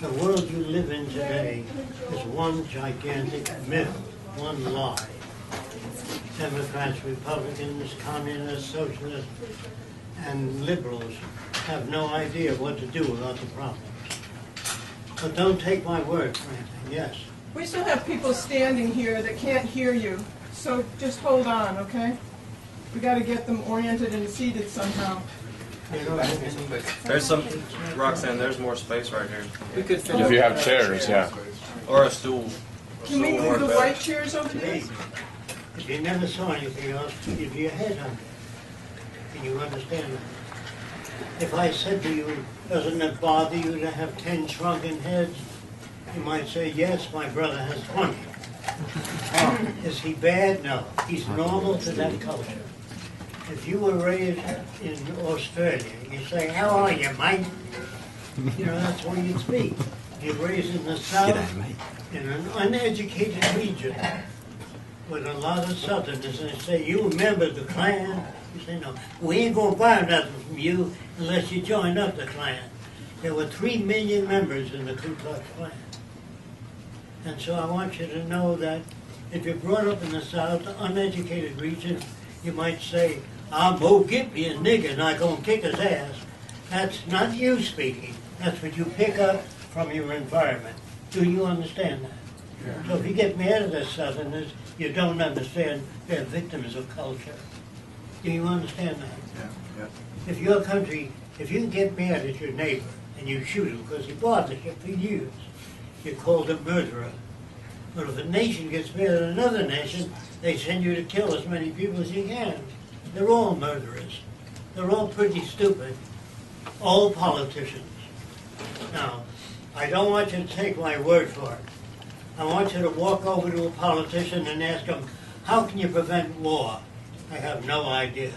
The world you live in today is one gigantic myth, one lie. Democrats, Republicans, communists, socialists, and liberals have no idea what to do about the problems. But don't take my word for anything, yes. We still have people standing here that can't hear you, so just hold on, okay? We got to get them oriented and seated somehow. There's some, Roxanne, there's more space right here. We could fit If you have chairs, yeah. Or a stool. Can we move the white chairs over there? Hey, if you never saw anything else, you'd be a headhunter. Can you understand that? If I said to you, doesn't it bother you to have 10 shrunken heads? You might say, yes, my brother has 20. Is he bad? No. He's normal to that culture. If you were raised in Australia, you say, how are you, mate? You know, that's the way you'd speak. If you're raised in the South, in an uneducated region, with a lot of Southerners, and they say, you remember the Klan? You say, no, we ain't going to buy nothing from you unless you join up the Klan. There were 3 million members in the Ku Klux Klan. And so I want you to know that if you're brought up in the South, uneducated region, you might say, I'm going to get me a nigger and I'm going to kick his ass. That's not you speaking. That's what you pick up from your environment. Do you understand that? Yeah. So if you get mad at the Southerners, you don't understand they're victims of culture. Do you understand that? Yeah. If your country, if you get mad at your neighbor and you shoot him because he bothered you for years, you're called a murderer. But if a nation gets mad at another nation, they send you to kill as many people as you can. They're all murderers. They're all pretty stupid. All politicians. Now, I don't want you to take my word for it. I want you to walk over to a politician and ask him, how can you prevent war? They have no idea.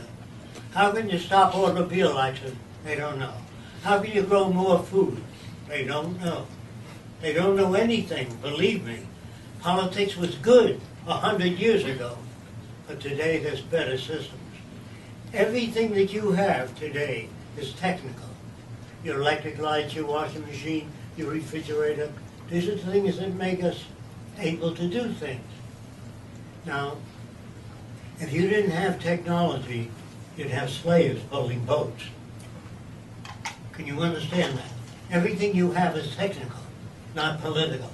How can you stop automobile accidents? They don't know. How can you grow more food? They don't know. They don't know anything, believe me. Politics was good 100 years ago, but today there's better systems. Everything that you have today is technical. Your electric lights, your washing machine, your refrigerator, these are the things that make us able to do things. Now, if you didn't have technology, you'd have slaves pulling boats. Can you understand that? Everything you have is technical, not political.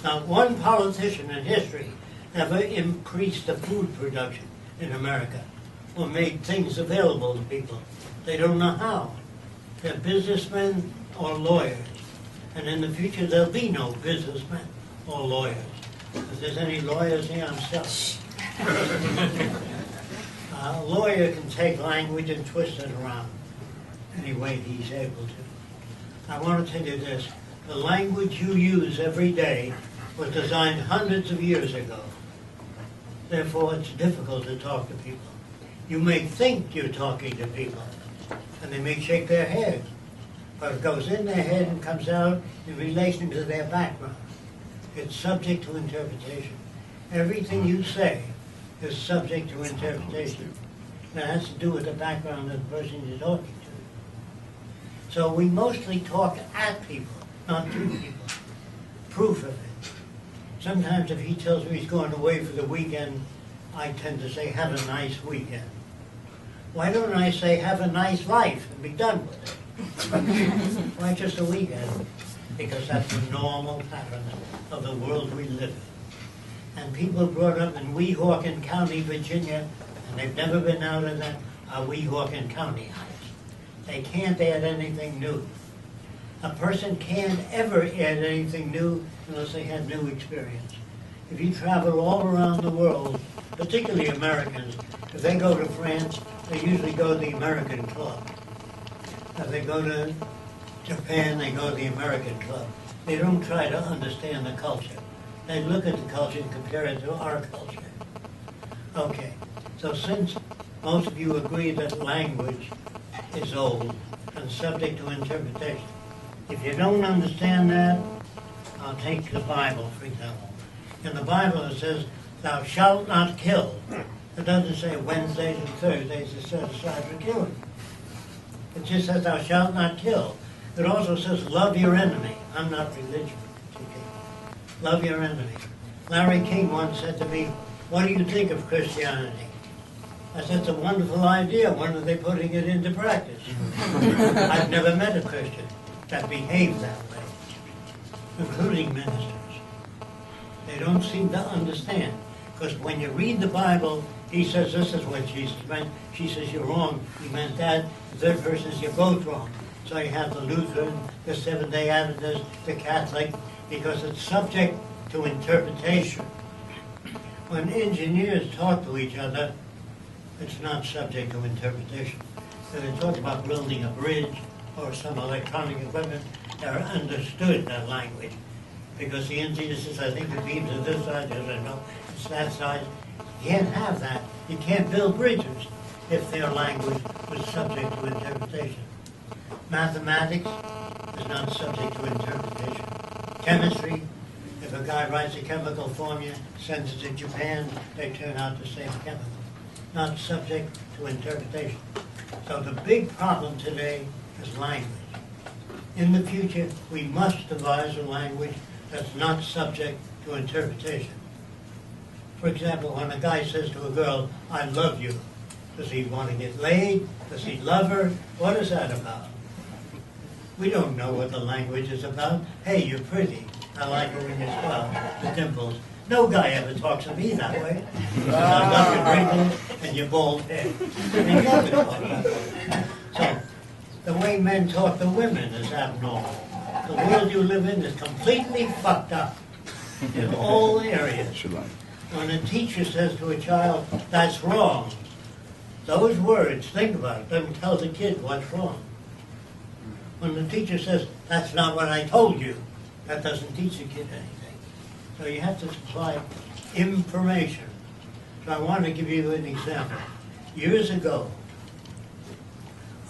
Not one politician in history ever increased the food production in America or made things available to people. They don't know how. They're businessmen or lawyers. And in the future, there'll be no businessmen or lawyers. If there's any lawyers here, I'm sorry. A lawyer can take language and twist it around any way he's able to. I want to tell you this. The language you use every day was designed hundreds of years ago. Therefore, it's difficult to talk to people. You may think you're talking to people, and they may shake their head, but it goes in their head and comes out in relation to their background. It's subject to interpretation. Everything you say is subject to interpretation. That has to do with the background of the person you're talking to. So we mostly talk at people, not to people. Proof of it. Sometimes if he tells me he's going away for the weekend, I tend to say, have a nice weekend. Why don't I say, have a nice life and be done with it? Why just a weekend? Because that's the normal pattern of the world we live in. And people brought up in Weehawken County, Virginia, and they've never been out of that Weehawken County house. They can't add anything new. A person can't ever add anything new unless they have new experience. If you travel all around the world, particularly Americans, if they go to France, they usually go to the American Club. If they go to Japan, they go to the American Club. They don't try to understand the culture. They look at the culture and compare it to our culture. Okay, so since most of you agree that language is old and subject to interpretation, if you don't understand that, I'll take the Bible, for example. In the Bible it says, thou shalt not kill. It doesn't say Wednesdays and Thursdays are set aside for killing. It just says thou shalt not kill. It also says love your enemy. I'm not religious. Love your enemy. Larry King once said to me, what do you think of Christianity? I said, it's a wonderful idea. When are they putting it into practice? I've never met a Christian that behaved that way, including ministers. They don't seem to understand. Because when you read the Bible, he says this is what Jesus meant. She says you're wrong. He meant that. The third person is you're both wrong. So you have the Lutheran, the Seventh-day Adventist, the Catholic, because it's subject to interpretation. When engineers talk to each other, it's not subject to interpretation. When they talk about building a bridge or some electronic equipment, they're understood that language. Because the engineer says, I think the beams are this side, the other, no, it's that side. You can't have that. You can't build bridges if their language was subject to interpretation. Mathematics is not subject to interpretation. Chemistry, if a guy writes a chemical formula, sends it to Japan, they turn out the same chemical. Not subject to interpretation. So the big problem today is language. In the future, we must devise a language that's not subject to interpretation. For example, when a guy says to a girl, I love you, does he want to get laid? Does he love her? What is that about? We don't know what the language is about. Hey, you're pretty. I like it when you smile, the dimples. No guy ever talks to me that way. I love your wrinkles and your bald head. They never talk that way. So, the way men talk to women is abnormal. The world you live in is completely fucked up in all areas. When a teacher says to a child, that's wrong, those words, think about it, doesn't tell the kid what's wrong. When the teacher says, that's not what I told you, that doesn't teach the kid anything. So you have to supply information. So I want to give you an example. Years ago,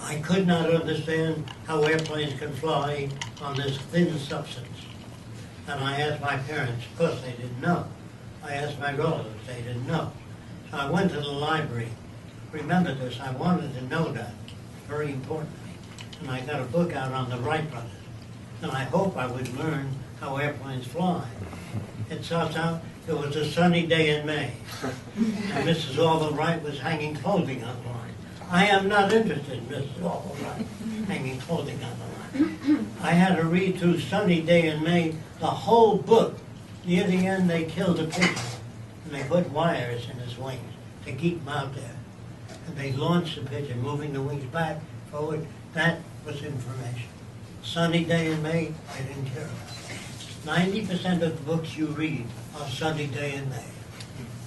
I could not understand how airplanes can fly on this thin substance. And I asked my parents, of course they didn't know. I asked my relatives, they didn't know. So I went to the library. Remember this, I wanted to know that, very importantly. And I got a book out on the Wright brothers. And I hope I would learn how airplanes fly. It starts out, it was a sunny day in May. And Mrs. Orville Wright was hanging clothing on the line. I am not interested in Mrs. Orville Wright hanging clothing on the line. I had to read through Sunny Day in May, the whole book. Near the end, they killed a pigeon. And they put wires in his wings to keep him out there. And they launched the pigeon, moving the wings back, forward. That was information. Sunny Day in May, I didn't care about. 90% of the books you read are Sunny Day in May.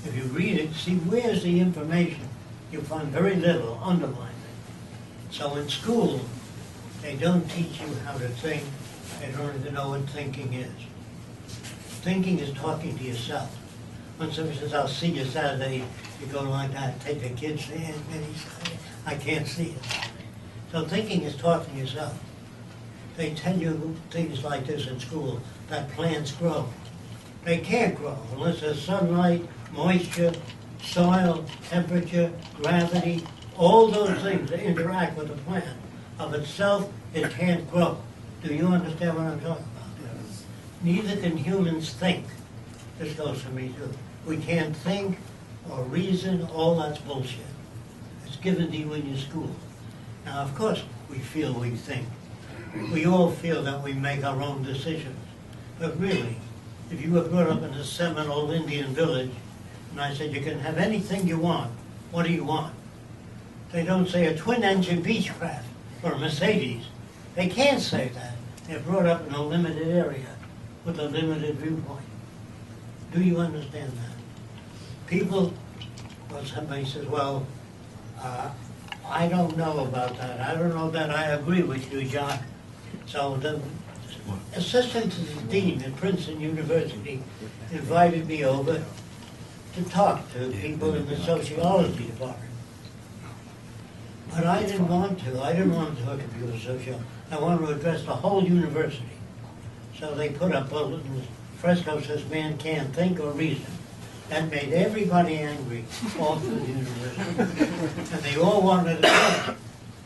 If you read it, see where's the information. You find very little underlined. So in school, they don't teach you how to think. They don't even know what thinking is. Thinking is talking to yourself. When somebody says, I'll see you Saturday, you go like that, take the kid's hand, and he says, I can't see it. So thinking is talking to yourself. They tell you things like this in school, that plants grow. They can't grow unless there's sunlight, moisture, soil, temperature, gravity, all those things that interact with the plant. Of itself, it can't grow. Do you understand what I'm talking about? Yes. Neither can humans think. This goes for me too. We can't think or reason, all that's bullshit. It's given to you in your school. Now, of course, we feel we think. We all feel that we make our own decisions. But really, if you were brought up in a Seminole Indian village, and I said, you can have anything you want, what do you want? They don't say a twin-engine Beechcraft or a Mercedes. They can't say that. They're brought up in a limited area with a limited viewpoint. Do you understand that? People, well, somebody says, well, I don't know about that. I don't know that I agree with you, Jacques. So the assistant to the dean at Princeton University invited me over to talk to people in the sociology department. But I didn't want to. I didn't want to talk to people in sociology. I wanted to address the whole university. So they put up bulletins. Fresco says man can't think or reason. That made everybody angry all through the university. And they all wanted to talk.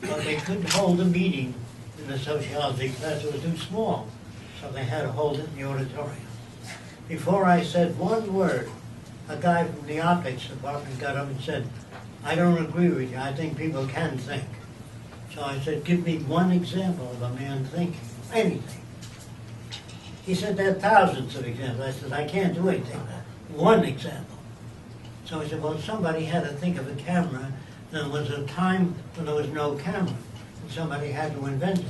But they couldn't hold a meeting in the sociology class. It was too small. So they had to hold it in the auditorium. Before I said one word, a guy from the optics department got up and said, I don't agree with you. I think people can think. So I said, give me one example of a man thinking. Anything. He said, there are thousands of examples. I said, I can't do anything. One example. So he said, well, somebody had to think of a camera. There was a time when there was no camera, and somebody had to invent it.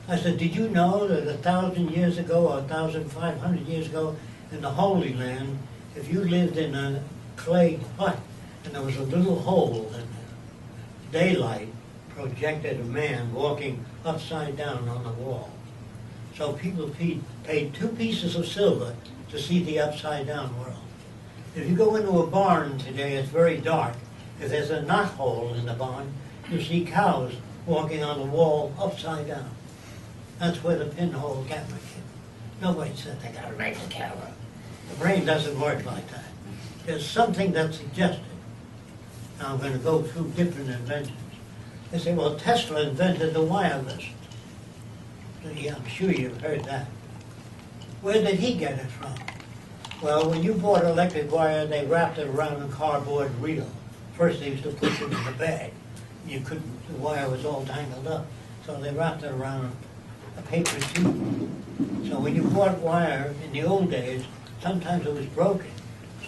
I said, did you know that 1,000 years ago or 1,500 years ago in the Holy Land, if you lived in a clay hut and there was a little hole and daylight projected a man walking upside down on the wall. So people paid 2 pieces of silver to see the upside down world. If you go into a barn today, it's very dark. If there's a knot hole in the barn, you see cows walking on the wall upside down. That's where the pinhole camera came. Nobody said they got to make a camera. The brain doesn't work like that. There's something that's suggested. Now I'm going to go through different inventions. They say, well, Tesla invented the wireless. Yeah, I'm sure you've heard that. Where did he get it from? Well, when you bought electric wire, they wrapped it around a cardboard reel. First, they used to put it in the bag. You couldn't, the wire was all tangled up. So they wrapped it around a paper tube. So when you bought wire in the old days, sometimes it was broken.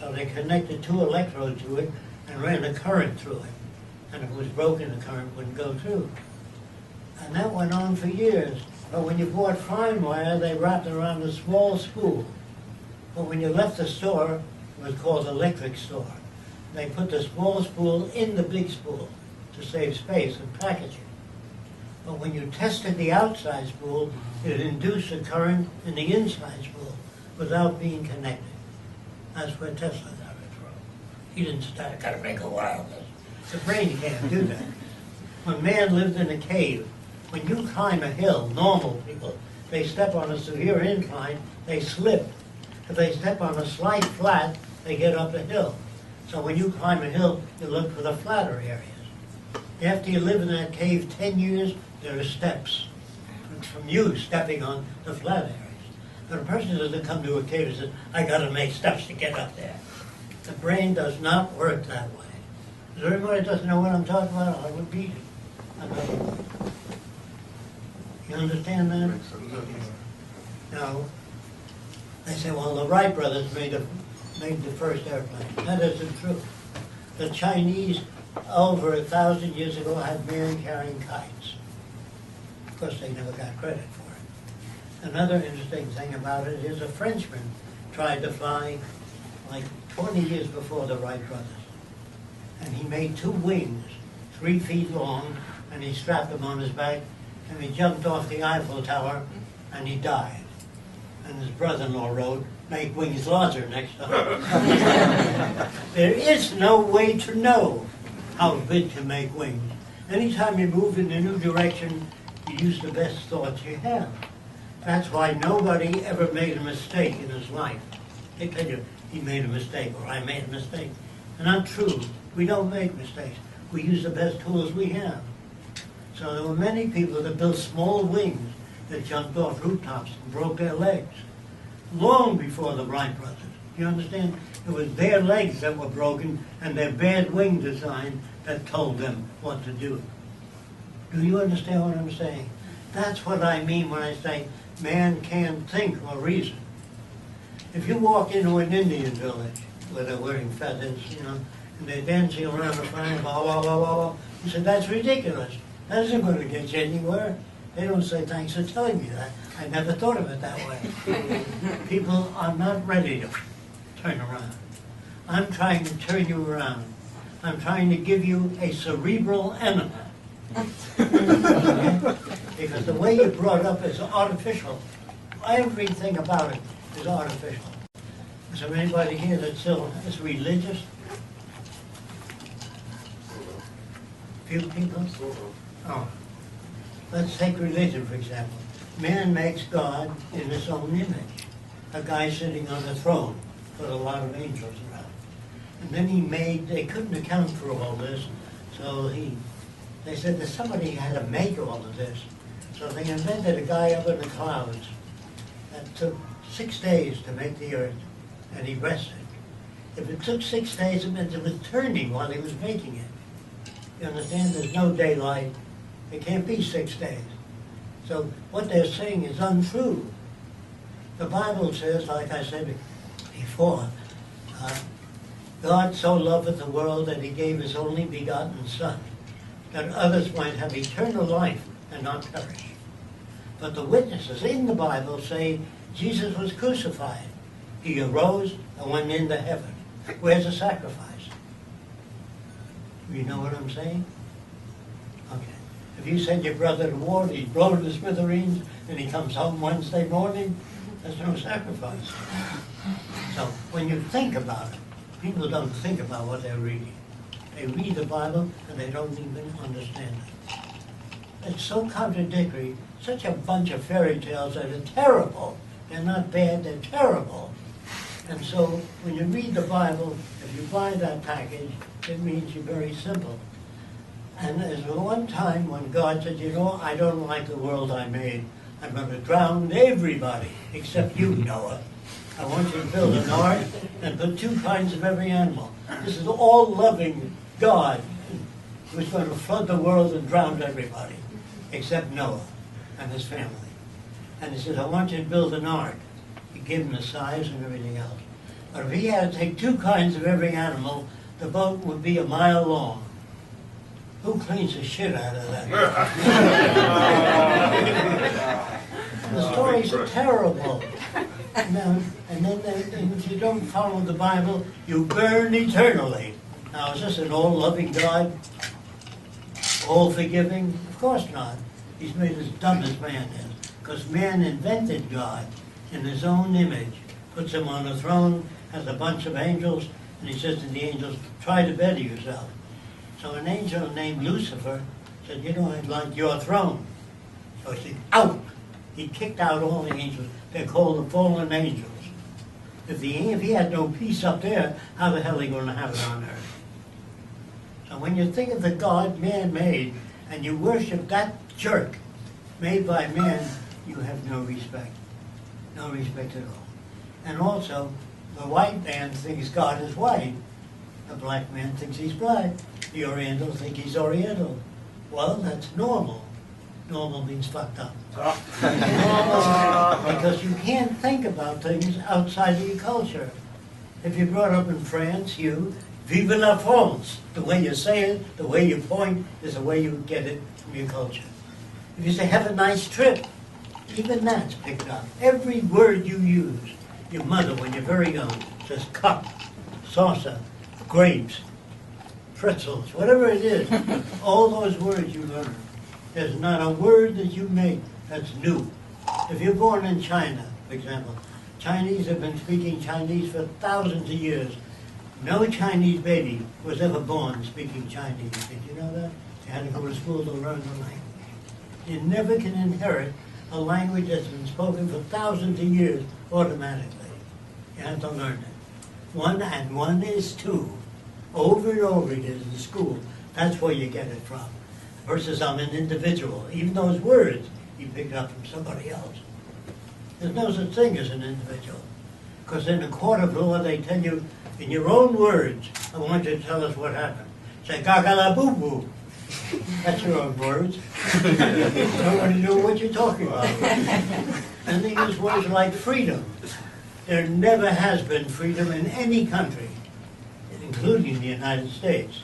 So they connected 2 electrodes to it and ran a current through it. And if it was broken, the current wouldn't go through. And that went on for years. But when you bought fine wire, they wrapped it around a small spool. But when you left the store, it was called electric store. They put the small spool in the big spool to save space and packaging. But when you tested the outside spool, it induced a current in the inside spool without being connected. That's where Tesla got it from. He didn't start, got to make a wireless. The brain can't do that. When man lived in a cave, when you climb a hill, normal people, they step on a severe incline, they slip. If they step on a slight flat, they get up a hill. So when you climb a hill, you look for the flatter areas. After you live in that cave 10 years, there are steps. It's from you stepping on the flat areas. But a person doesn't come to a cave and says, I got to make steps to get up there. The brain does not work that way. Is there anybody that doesn't know what I'm talking about? I'll repeat it. You understand that? Now, they say, well, the Wright brothers made the first airplane. That isn't true. The Chinese, over 1,000 years ago, had man carrying kites. Of course, they never got credit for it. Another interesting thing about it is a Frenchman tried to fly like 20 years before the Wright brothers. And he made 2 wings, 3 feet long, and he strapped them on his back, and he jumped off the Eiffel Tower, and he died. And his brother-in-law wrote, make wings larger next time. There is no way to know how big to make wings. Anytime you move in a new direction, you use the best thoughts you have. That's why nobody ever made a mistake in his life. They tell you, he made a mistake, or I made a mistake. And not true. We don't make mistakes. We use the best tools we have. So there were many people that built small wings that jumped off rooftops and broke their legs. Long before the Wright brothers. You understand? It was their legs that were broken and their bad wing design that told them what to do. Do you understand what I'm saying? That's what I mean when I say man can't think or reason. If you walk into an Indian village where they're wearing feathers, and they're dancing around the fire, blah, blah, blah, blah, blah, you say, that's ridiculous. That isn't going to get you anywhere. They don't say, thanks for telling me that. I never thought of it that way. People are not ready to turn around. I'm trying to turn you around. I'm trying to give you a cerebral enema. Because the way you're brought up is artificial. Everything about it is artificial. Is there anybody here that still is religious? Few people? Oh. Let's take religion, for example. Man makes God in his own image. A guy sitting on a throne with a lot of angels around. And then they couldn't account for all this, so they said that somebody had to make all of this. So they invented a guy up in the clouds. that took 6 days to make the earth, and he rested. If it took 6 days, it meant it was turning while he was making it. You understand? There's no daylight. It can't be 6 days. So what they're saying is untrue. The Bible says, like I said before, God so loveth the world that he gave his only begotten Son, that others might have eternal life and not perish. But the witnesses in the Bible say Jesus was crucified. He arose and went into heaven. Where's the sacrifice? You know what I'm saying? Okay. If you send your brother to war, he's blown to smithereens, and he comes home Wednesday morning, there's no sacrifice. So when you think about it, people don't think about what they're reading. They read the Bible and they don't even understand it. It's so contradictory, such a bunch of fairy tales that are terrible. They're not bad, they're terrible. And so when you read the Bible, if you buy that package, it means you're very simple. And there's one time when God said, you know, I don't like the world I made. I'm going to drown everybody except you, Noah. I want you to build an ark and put 2 kinds of every animal. This is all-loving God who's going to flood the world and drown everybody except Noah and his family. And he says, I want you to build an ark. He gave him the size and everything else. But if he had to take 2 kinds of every animal, the boat would be a mile long. Who cleans the shit out of that? The stories are terrible. And then if you don't follow the Bible, you burn eternally. Now, is this an all-loving God? All-forgiving? Of course not. He's made as dumb as man is. Because man invented God in his own image, puts him on a throne, has a bunch of angels, and he says to the angels, try to better yourself. So an angel named Lucifer said, you know, I'd like your throne. So he said, out! He kicked out all the angels. They're called the fallen angels. If he had no peace up there, how the hell are he going to have it on earth? So when you think of the God man made, and you worship that jerk made by man, you have no respect. No respect at all. And also, the white man thinks God is white. The black man thinks he's black. The Oriental thinks he's Oriental. Well, that's normal. Normal means fucked up. Normal, because you can't think about things outside of your culture. If you're brought up in France, you vive la France. The way you say it, the way you point, is the way you get it from your culture. If you say, have a nice trip, even that's picked up. Every word you use, your mother, when you're very young, says cup, saucer, grapes, pretzels, whatever it is, all those words you learn. There's not a word that you make that's new. If you're born in China, for example, Chinese have been speaking Chinese for thousands of years. No Chinese baby was ever born speaking Chinese. Did you know that? You had to go to school to learn the language. You never can inherit a language that's been spoken for thousands of years automatically. You have to learn it. 1 and 1 is 2. Over and over again in school. That's where you get it from. Versus I'm an individual. Even those words you picked up from somebody else. There's no such thing as an individual. Because in the court of law they tell you, in your own words, I want you to tell us what happened. Say, gagala boo boo. That's your own words. Nobody knew what you're talking about. And they use words like freedom. There never has been freedom in any country, including the United States.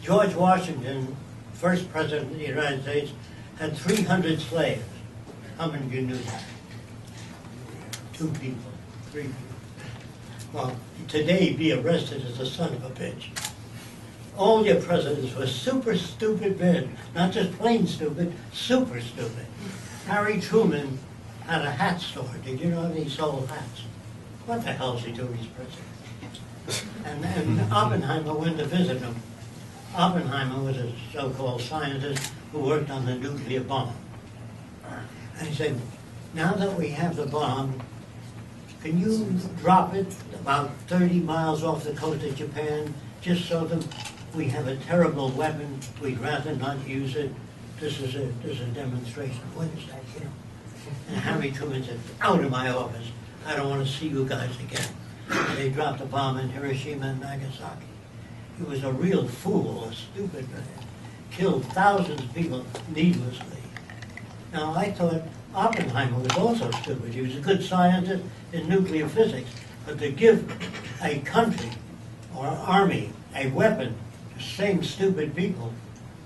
George Washington, first president of the United States, had 300 slaves. How many of you knew that? 2 people, 3 people. Well, today he'd be arrested as a son of a bitch. All your presidents were super stupid men. Not just plain stupid, super stupid. Harry Truman had a hat store. Did you know that he sold hats? What the hell is he doing? He's president. And Oppenheimer went to visit him. Oppenheimer was a so-called scientist who worked on the nuclear bomb. And he said, now that we have the bomb, can you drop it about 30 miles off the coast of Japan, just so that we have a terrible weapon, we'd rather not use it. This is a demonstration. What is that, you know? And Harry Truman said, out of my office. I don't want to see you guys again. And they dropped a bomb in Hiroshima and Nagasaki. He was a real fool, a stupid man. Killed thousands of people needlessly. Now, I thought Oppenheimer was also stupid. He was a good scientist in nuclear physics. But to give a country or army a weapon to same stupid people,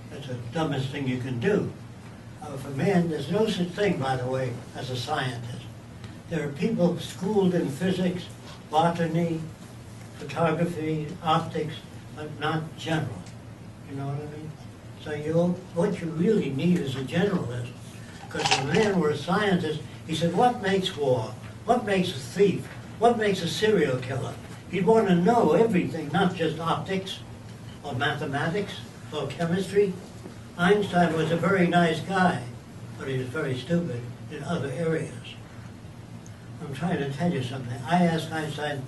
that's the dumbest thing you can do. For man, there's no such thing, by the way, as a scientist. There are people schooled in physics, botany, photography, optics, but not general. You know what I mean? So what you really need is a generalist. Because if a man were a scientist, he said, what makes war? What makes a thief? What makes a serial killer? He'd want to know everything, not just optics or mathematics or chemistry. Einstein was a very nice guy, but he was very stupid in other areas. I'm trying to tell you something. I asked Einstein,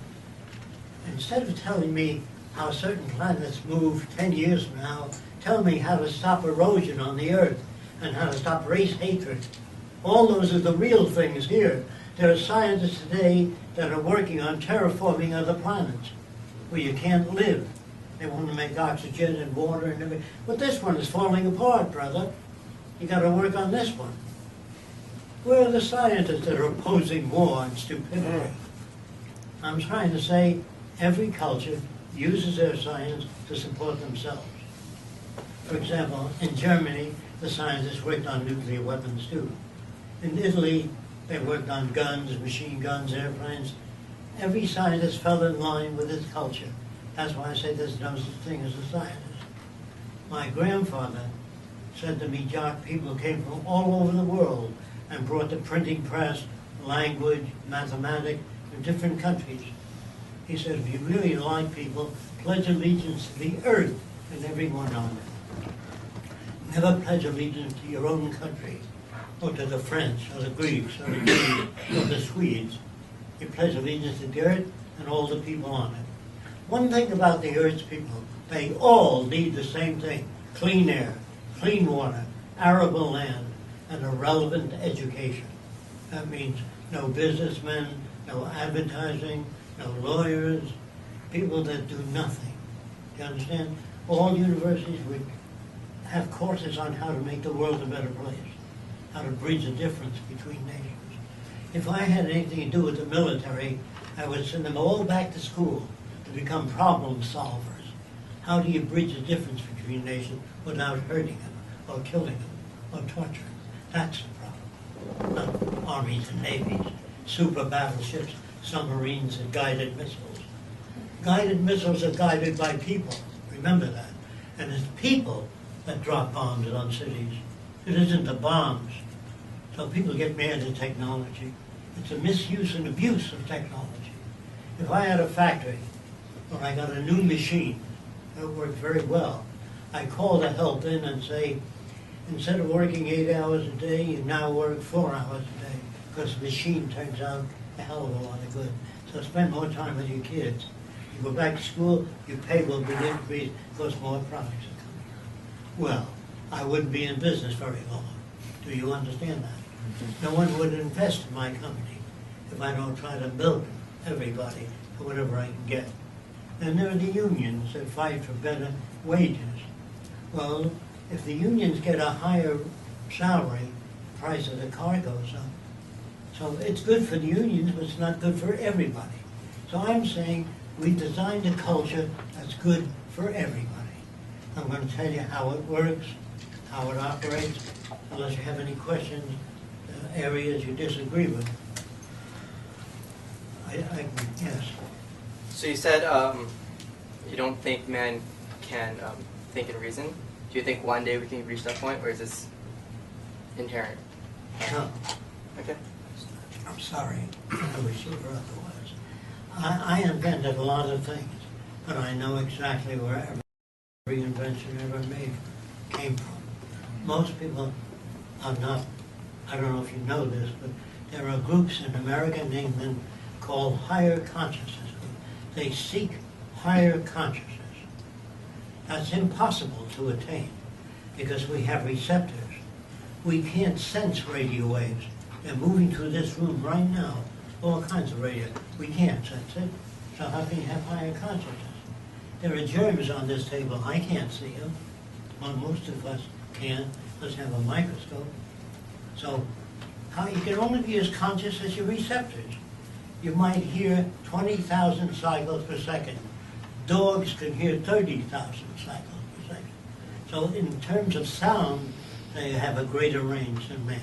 instead of telling me how certain planets move 10 years from now, tell me how to stop erosion on the Earth and how to stop race hatred. All those are the real things here. There are scientists today that are working on terraforming other planets where you can't live. They want to make oxygen and water and everything. But this one is falling apart, brother. You got to work on this one. Where are the scientists that are opposing war and stupidity? I'm trying to say every culture uses their science to support themselves. For example, in Germany, the scientists worked on nuclear weapons too. In Italy, they worked on guns, machine guns, airplanes. Every scientist fell in line with his culture. That's why I say there's no such thing as a scientist. My grandfather said to me, Jock, people came from all over the world and brought the printing press, language, mathematics from different countries. He said, if you really like people, pledge allegiance to the earth and everyone on it. Never pledge allegiance to your own country, or to the French, or the Greeks, or the Greeks, or the Swedes. You pledge allegiance to the earth and all the people on it. One thing about the Earth's people, they all need the same thing: clean air, clean water, arable land, and a relevant education. That means no businessmen, no advertising, no lawyers, people that do nothing. You understand? All universities would have courses on how to make the world a better place, how to bridge the difference between nations. If I had anything to do with the military, I would send them all back to school to become problem solvers. How do you bridge the difference between nations without hurting them, or killing them, or torturing them? That's the problem. Not armies and navies, super battleships, submarines, and guided missiles. Guided missiles are guided by people. Remember that. And it's people that drop bombs on cities. It isn't the bombs. So people get mad at technology. It's a misuse and abuse of technology. If I had a factory where I got a new machine that worked very well, I call the help in and say, instead of working 8 hours a day, you now work 4 hours a day, because the machine turns out a hell of a lot of good. So spend more time with your kids. You go back to school, your pay will be increased because more products are coming. Well, I wouldn't be in business very long. Do you understand that? No one would invest in my company if I don't try to milk everybody for whatever I can get. And there are the unions that fight for better wages. Well, if the unions get a higher salary, the price of the car goes up. So it's good for the unions, but it's not good for everybody. So I'm saying we designed a culture that's good for everybody. I'm going to tell you how it works, how it operates, unless you have any questions, areas you disagree with. Yes. So you said you don't think man can think and reason. Do you think one day we can reach that point, or is this inherent? No. Okay. I'm sorry. I was sure otherwise. I invented a lot of things, but I know exactly where every invention ever made came from. Most people are not, I don't know if you know this, but there are groups in America and England called higher consciousness. They seek higher consciousness. That's impossible to attain because we have receptors. We can't sense radio waves. They're moving through this room right now, all kinds of radio. We can't sense it, so how can you have higher consciousness? There are germs on this table. I can't see them. Well, most of us can. Let's have a microscope. So how you can only be as conscious as your receptors. You might hear 20,000 cycles per second. Dogs can hear 30,000 cycles per second. So in terms of sound, they have a greater range than man.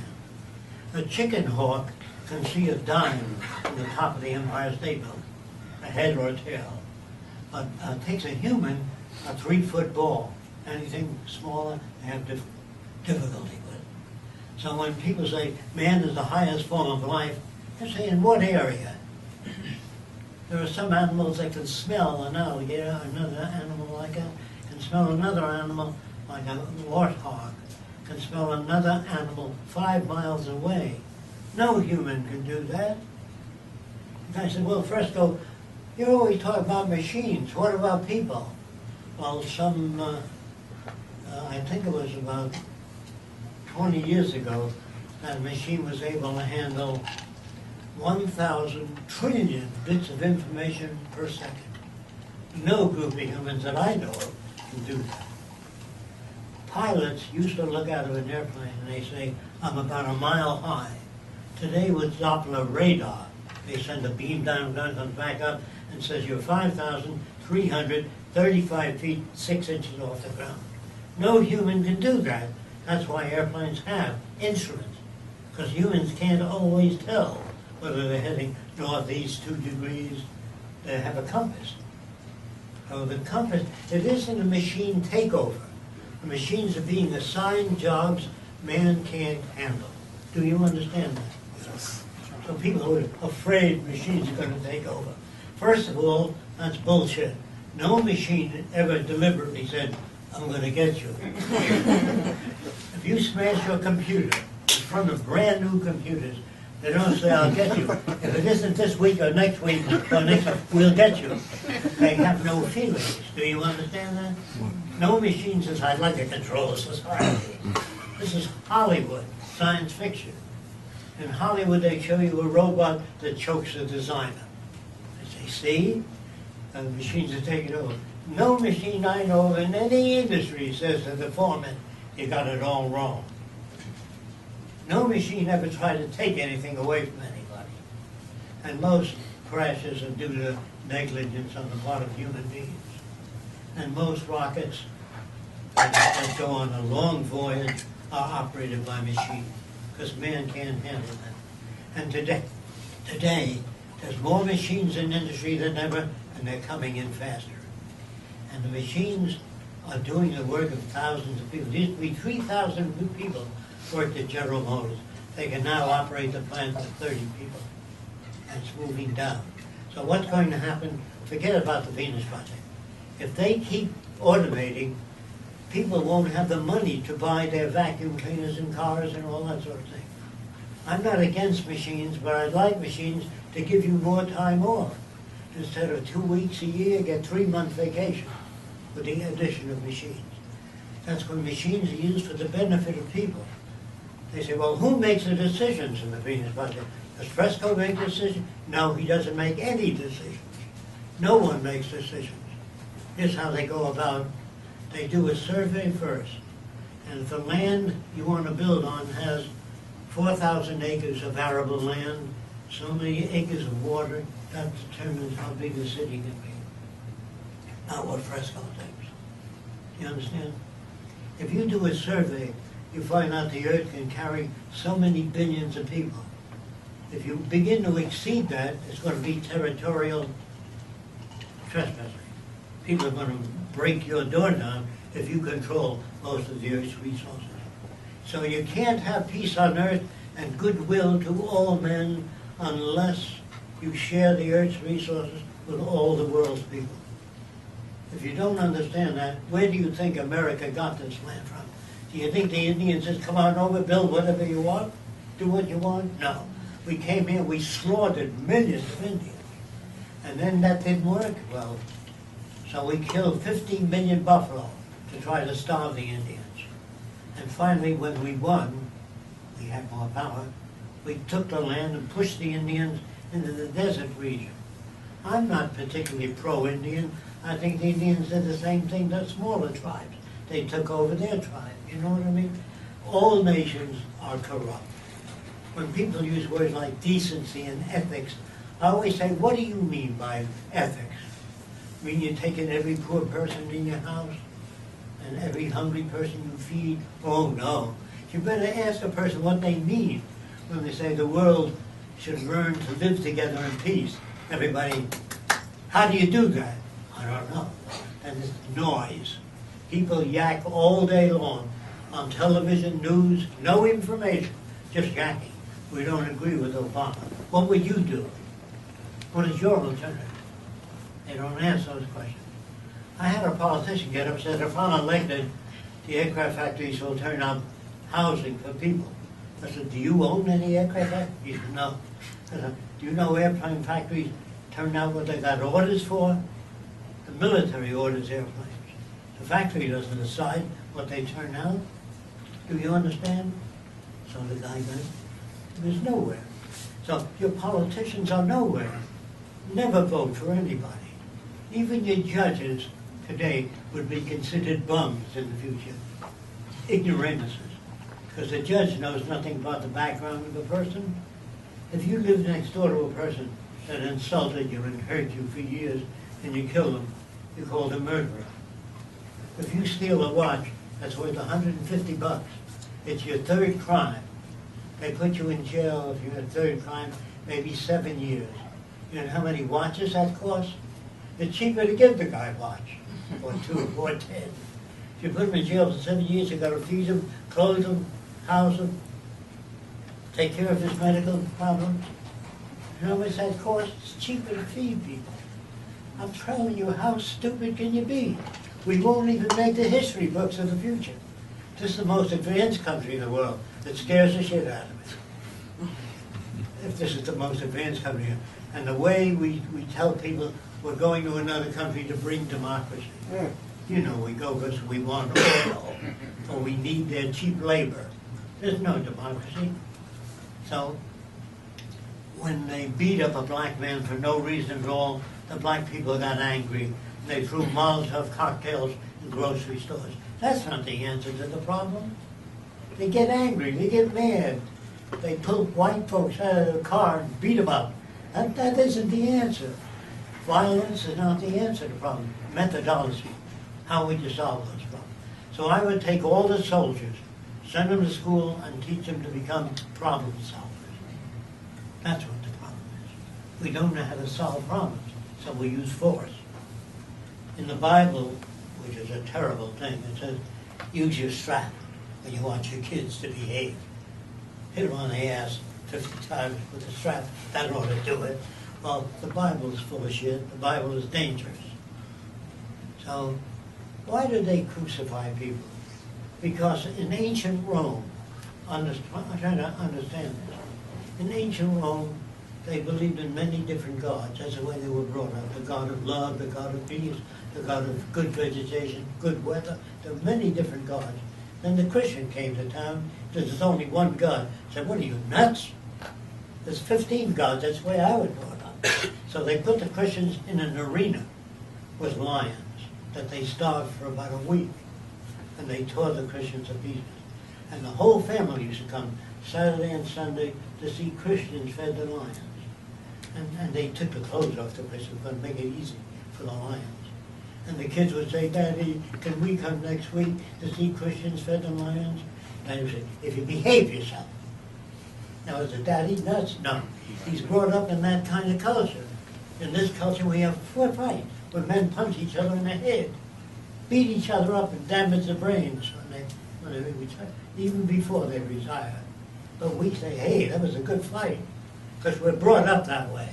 A chicken hawk can see a dime from the top of the Empire State Building, a head or a tail. But it takes a human a 3-foot ball. Anything smaller, they have difficulty with it. So when people say man is the highest form of life, they say in what area? There are some animals that can smell an alligator, another animal like that, can smell another animal like a warthog, can smell another animal 5 miles away. No human can do that. And I said, well, Fresco, you always talk about machines. What about people? Well, I think it was about 20 years ago, that machine was able to handle 1,000 trillion bits of information per second. No group of humans that I know of can do that. Pilots used to look out of an airplane and they say, I'm about a mile high. Today with Doppler radar, they send a beam down, comes back up, and says you're 5,335 feet, 6 inches off the ground. No human can do that. That's why airplanes have instruments, because humans can't always tell whether they're heading northeast 2 degrees. They have a compass. So the compass, it isn't a machine takeover. The machines are being assigned jobs man can't handle. Do you understand that? Yes. So people who are afraid machines are going to take over. First of all, that's bullshit. No machine ever deliberately said, I'm going to get you. If you smash your computer in front of brand new computers, they don't say, I'll get you. If it isn't this week or next week, or next week, we'll get you. They have no feelings. Do you understand that? No machine says, I'd like to control society. This is Hollywood, science fiction. In Hollywood, they show you a robot that chokes the designer. They say, see? And the machines are taking over. No machine I know of in any industry says to the foreman, you got it all wrong. No machine ever tried to take anything away from anybody. And most crashes are due to negligence on the part of human beings. And most rockets that go on a long voyage are operated by machines, because man can't handle them. And today, there's more machines in industry than ever, and they're coming in faster. And the machines are doing the work of thousands of people. There used to be 3,000 people worked at General Motors. They can now operate the plant with 30 people. And it's moving down. So what's going to happen? Forget about the Venus Project. If they keep automating, people won't have the money to buy their vacuum cleaners and cars and all that sort of thing. I'm not against machines, but I'd like machines to give you more time off. Instead of 2 weeks a year, get 3-month vacation with the addition of machines. That's when machines are used for the benefit of people. They say, well, who makes the decisions in the Venus Project? Does Fresco make decisions? No, he doesn't make any decisions. No one makes decisions. Here's how they go about. They do a survey first. And if the land you want to build on has 4,000 acres of arable land, so many acres of water, that determines how big the city can be. Not what Fresco thinks. You understand? If you do a survey, you find out the earth can carry so many billions of people. If you begin to exceed that, it's going to be territorial trespassing. People are going to break your door down if you control most of the earth's resources. So you can't have peace on earth and goodwill to all men unless you share the earth's resources with all the world's people. If you don't understand that, where do you think America got this land from? Do you think the Indians just come on over, build whatever you want, do what you want? No. We came here, we slaughtered millions of Indians. And then that didn't work well. So we killed 15 million buffalo to try to starve the Indians. And finally, when we won, we had more power, We took the land and pushed the Indians into the desert region. I'm not particularly pro-Indian. I think the Indians did the same thing to smaller tribes. They took over their tribe. You know what I mean? All nations are corrupt. When people use words like decency and ethics, I always say, what do you mean by ethics? Mean you're taking every poor person in your house and every hungry person you feed? Oh no. You better ask a person what they mean when they say the world should learn to live together in peace. Everybody, how do you do that? I don't know. And it's noise. People yak all day long on television, news, no information, just yakking. We don't agree with Obama. What would you do? What is your alternative? They don't answer those questions. I had a politician get up and said, if I'm elected, the aircraft factories will turn up housing for people. I said, do you own any aircraft factories? He said, no. I said, do you know airplane factories turn out what they got orders for? The military orders airplanes. The factory doesn't decide what they turn out. Do you understand? So the guy goes, there's nowhere. So your politicians are nowhere. Never vote for anybody. Even your judges today would be considered bums in the future. Ignoramuses. Because the judge knows nothing about the background of the person. If you lived next door to a person that insulted you and hurt you for years and you kill them, you called a murderer. If you steal a watch that's worth $150, it's your third crime. They put you in jail if you're a third crime, maybe 7 years. You know how many watches that costs? It's cheaper to give the guy a watch, or 2 or 10. If you put him in jail for 7 years, you've got to feed him, clothe him, house him, take care of his medical problems. You know how much that costs? It's cheaper to feed people. I'm telling you, how stupid can you be? We won't even make the history books of the future. This is the most advanced country in the world. It scares the shit out of me. If this is the most advanced country. And the way we tell people we're going to another country to bring democracy. You know we go because we want oil, or we need their cheap labor. There's no democracy. So when they beat up a black man for no reason at all, the black people got angry. They threw Molotov cocktails in grocery stores. That's not the answer to the problem. They get angry, they get mad. They pull white folks out of the car and beat them up. That isn't the answer. Violence is not the answer to the problem. Methodology, how we solve those problems. So I would take all the soldiers, send them to school, and teach them to become problem solvers. That's what the problem is. We don't know how to solve problems, so we use force. In the Bible, which is a terrible thing, it says, use your strap when you want your kids to behave. Hit them on the ass 50 times with a strap, that ought to do it. Well, the Bible is full of shit. The Bible is dangerous. So, why did they crucify people? Because in ancient Rome, I'm trying to understand this. In ancient Rome, they believed in many different gods. That's the way they were brought up. The god of love, the god of peace, the god of good vegetation, good weather. There were many different gods. Then the Christian came to town, said there's only one God. I said, what are you, nuts? There's 15 gods. That's the way I was brought up. So they put the Christians in an arena with lions that they starved for about a week. And they tore the Christians to pieces. And the whole family used to come Saturday and Sunday to see Christians fed the lions. And they took the clothes off the Christians, but make it easy for the lions. And the kids would say, Daddy, can we come next week to see Christians fed the lions? And he would say, if you behave yourself. Now, is the daddy nuts? No. He's brought up in that kind of culture. In this culture, we have foot fights where men punch each other in the head, beat each other up, and damage the brains when they retire, even before they retire. But we say, hey, that was a good fight, because we're brought up that way.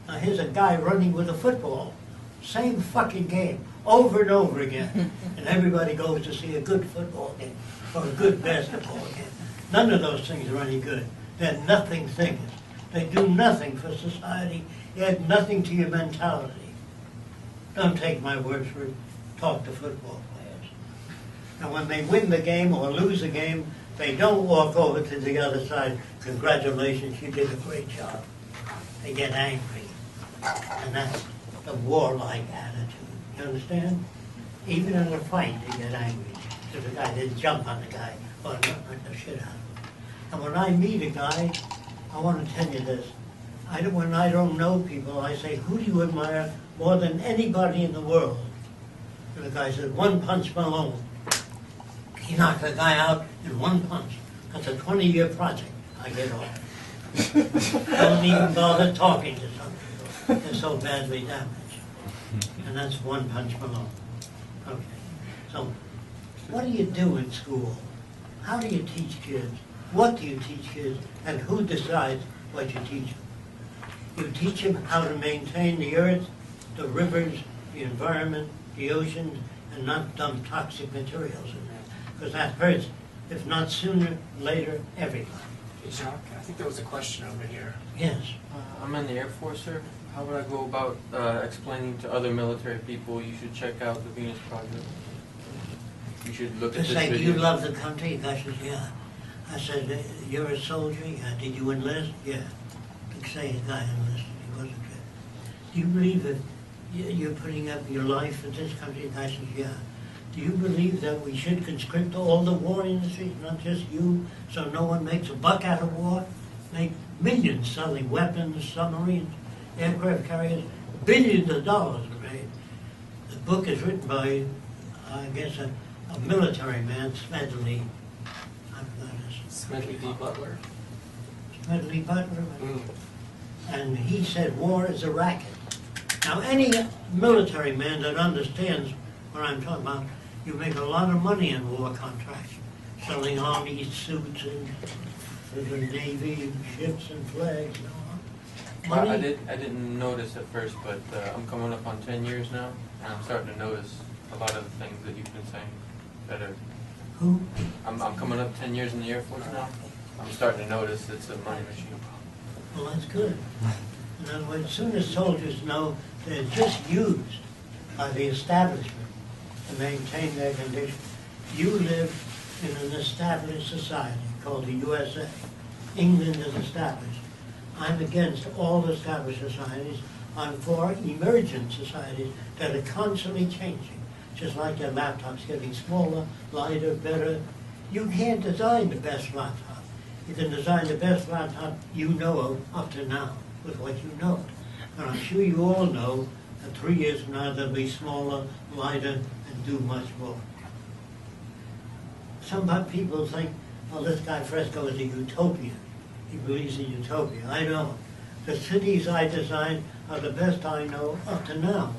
Now, here's a guy running with a football. Same fucking game, over and over again. And everybody goes to see a good football game or a good basketball game. None of those things are any good. They're nothing things. They do nothing for society. You add nothing to your mentality. Don't take my word for it. Talk to football players. And when they win the game or lose the game, They don't walk over to the other side, congratulations, you did a great job. They get angry. And that's the warlike attitude. You understand? Even in a fight, they get angry. So the guy didn't jump on the guy or knock the shit out of him. And when I meet a guy, I want to tell you this. When I don't know people, I say, who do you admire more than anybody in the world? And the guy said, One Punch Malone. He knocked the guy out in one punch. That's a 20-year project. I get off. Don't even bother talking to some people. They're so badly damaged. And that's One Punch Malone. Okay. So, what do you do in school? How do you teach kids? What do you teach kids? And who decides what you teach them? You teach them how to maintain the earth, the rivers, the environment, the oceans, and not dump toxic materials in there. Because that hurts, if not sooner, later, everybody. Hey, Jacques, I think there was a question over here. Yes. I'm in the Air Force, sir. How would I go about explaining to other military people you should check out the Venus Project? You should look at Just this say, do video. you love the country? The guy says, yeah. I said, you're a soldier? Yeah. Did you enlist? Yeah. They say a guy enlisted, he wasn't good. Do you believe that you're putting up your life for this country? The guy says, yeah. Do you believe that we should conscript all the war industries, not just you, so no one makes a buck out of war? Make millions selling weapons, submarines, aircraft carriers, billions of dollars are made. The book is written by, I guess, a military man, Smedley. I forgot his. Smedley D. Butler. Smedley Butler. And he said war is a racket. Now, any military man that understands what I'm talking about, you make a lot of money in war contracts, selling army suits and the Navy ships and flags and all. I Money, didn't notice at first, but I'm coming up on 10 years now, and I'm starting to notice a lot of the things that you've been saying better. who? I'm coming up 10 years in the Air Force now. I'm starting to notice it's a money machine. Well, that's good. In other words, as soon as soldiers know they're just used by the establishment to maintain their condition. You live in an established society called the USA. England is established. I'm against all established societies. I'm for emergent societies that are constantly changing. Just like your laptop's getting smaller, lighter, better. You can't design the best laptop. You can design the best laptop you know of up to now with what you know. And I'm sure you all know that 3 years from now they'll be smaller, lighter, and do much more. Some people think, well, this guy Fresco is a utopian. He believes in utopia. I don't. The cities I designed are the best I know up to now.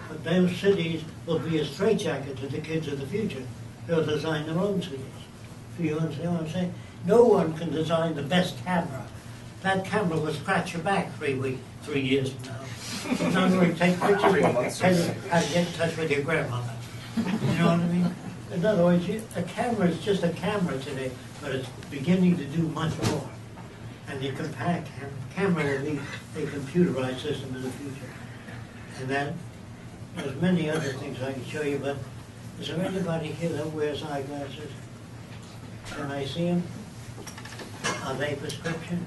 But those cities will be a straitjacket to the kids of the future. They'll design their own cities. Do you understand what I'm saying? No one can design the best camera. That camera will scratch your back 3 years from now. It's not going to take pictures. Tell you how to get in touch with your grandmother. You know what I mean? In other words, a camera is just a camera today, but it's beginning to do much more. And the compact camera will be a computerized system in the future. And then there's many other things I can show you, but is there anybody here that wears eyeglasses? Can I see them? Are they prescription?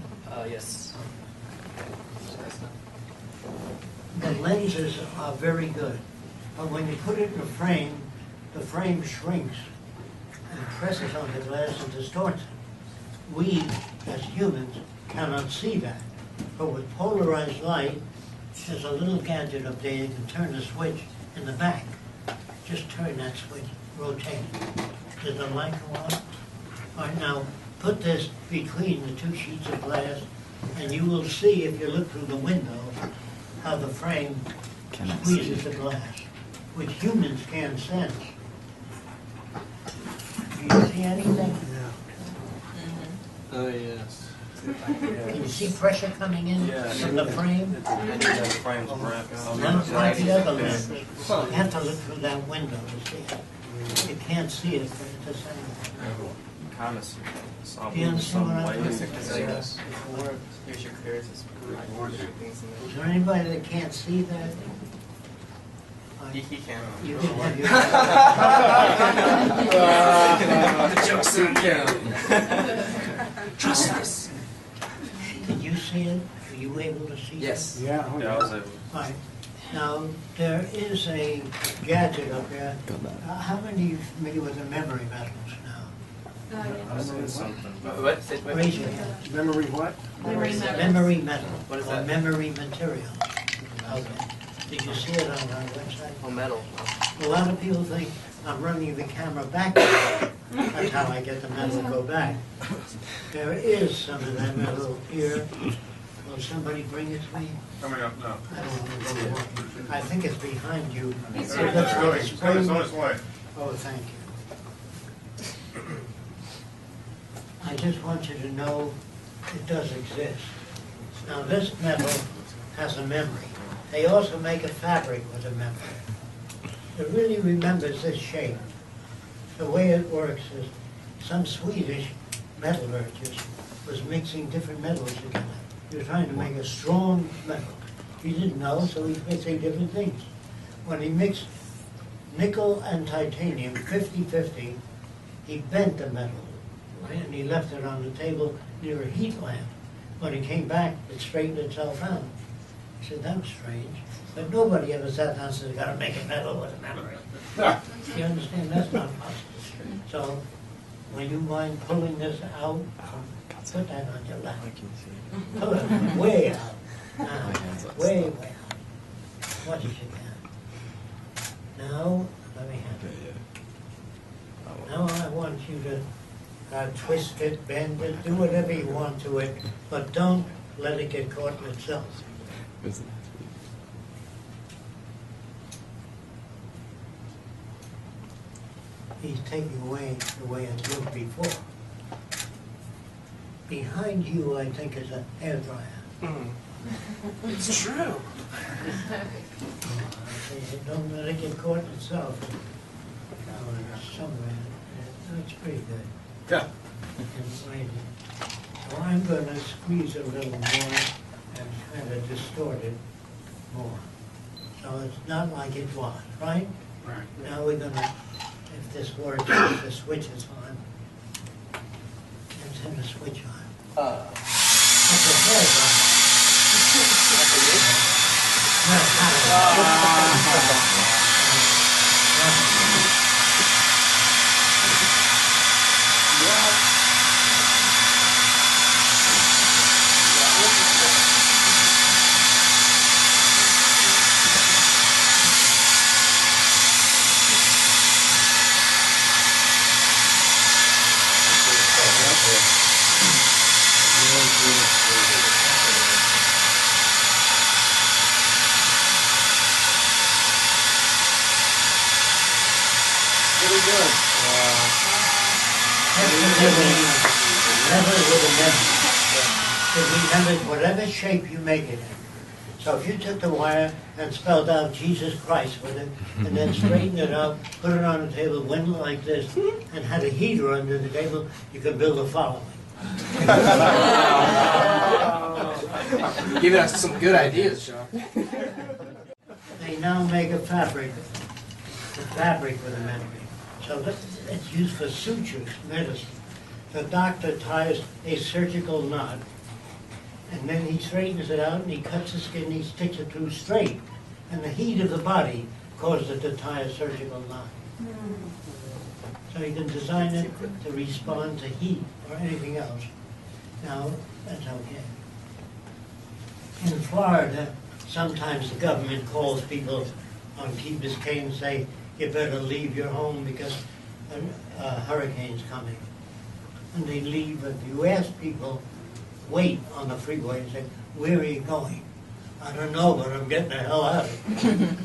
Yes. The lenses are very good, but when you put it in a frame, the frame shrinks and presses on the glass and distorts it. We, as humans, cannot see that. But with polarized light, there's a little gadget up there. You can turn the switch in the back. Just turn that switch, rotate it. Does the light go on? All right, now put this between the two sheets of glass, and you will see, if you look through the window, how the frame squeezes the glass, which humans can't sense. Do you see anything? Oh, yes. Can you see pressure coming in from the frame? And the frame's bright. That's like the other lens. You have to look through that window to see it. You can't see it, but it's the same. Kind of some Do you understand what I'm ways. saying? Yes. Here's your careers. Is there anybody that can't see that? He can. You can have your... The joke's on you. Trust us. Did you see it? Were you able to see it? Yes. Yeah, I was able. Right. Now, there is a gadget up there. How many are you familiar with the memory metals now? I said something about What? Say- what? Raise your hand. Memory what? Memory metal. What is or that? memory material. Okay. Did you see it on our website? Oh, metal. A lot of people think I'm running the camera backwards. That's how I get the metal to go back. There is some of that metal here. Will somebody bring it to me? Coming up now. I don't want to go wrong. I think it's behind you. It's It looks like a on spring. its way. Oh, thank you. I just want you to know it does exist. Now, this metal has a memory. They also make a fabric with a memory. It really remembers this shape. The way it works is some Swedish metallurgist was mixing different metals together. He was trying to make a strong metal. He didn't know, so he was mixing different things. When he mixed nickel and titanium 50-50, he bent the metal, right? And he left it on the table near a heat lamp. When he came back, it straightened itself out. I said, that was strange. But nobody ever sat down and said, gotta make a metal with a memory. You understand? That's not possible. So, would you mind pulling this out? Put that on your lap. Pull it way out. Now, way out. What did you get? Now, let me have it. Now I want you to twist it, bend it, do whatever you want to it, but don't let it get caught in itself. He's taking away the way it looked before. Behind you, I think, is a hairdryer. It's true. Don't let it get caught in itself. Somewhere. That's pretty good. Yeah. So I'm going to squeeze a little more and kind of distort it more. So it's not like it was, right? Right. Now we're going to, if this works, if the switch is on, let's have the switch on. That's a hairdryer. Never with a memory. It remembers whatever shape you make it in. So if you took the wire and spelled out Jesus Christ with it, and then straightened it out, put it on the table, went like this, and had a heater under the table, you could build a following. You're giving us some good ideas, John. They now make a fabric with a memory. So it's used for sutures, medicine. The doctor ties a surgical knot, and then he straightens it out, and he cuts the skin, and he sticks it through straight. And the heat of the body causes it to tie a surgical knot. So you can design it to respond to heat or anything else. Now, that's okay. In Florida, sometimes the government calls people on Key Biscayne and say, you better leave your home because a hurricane's coming. And they leave, if you ask people, wait on the freeway and say, where are you going? I don't know, but I'm getting the hell out of it.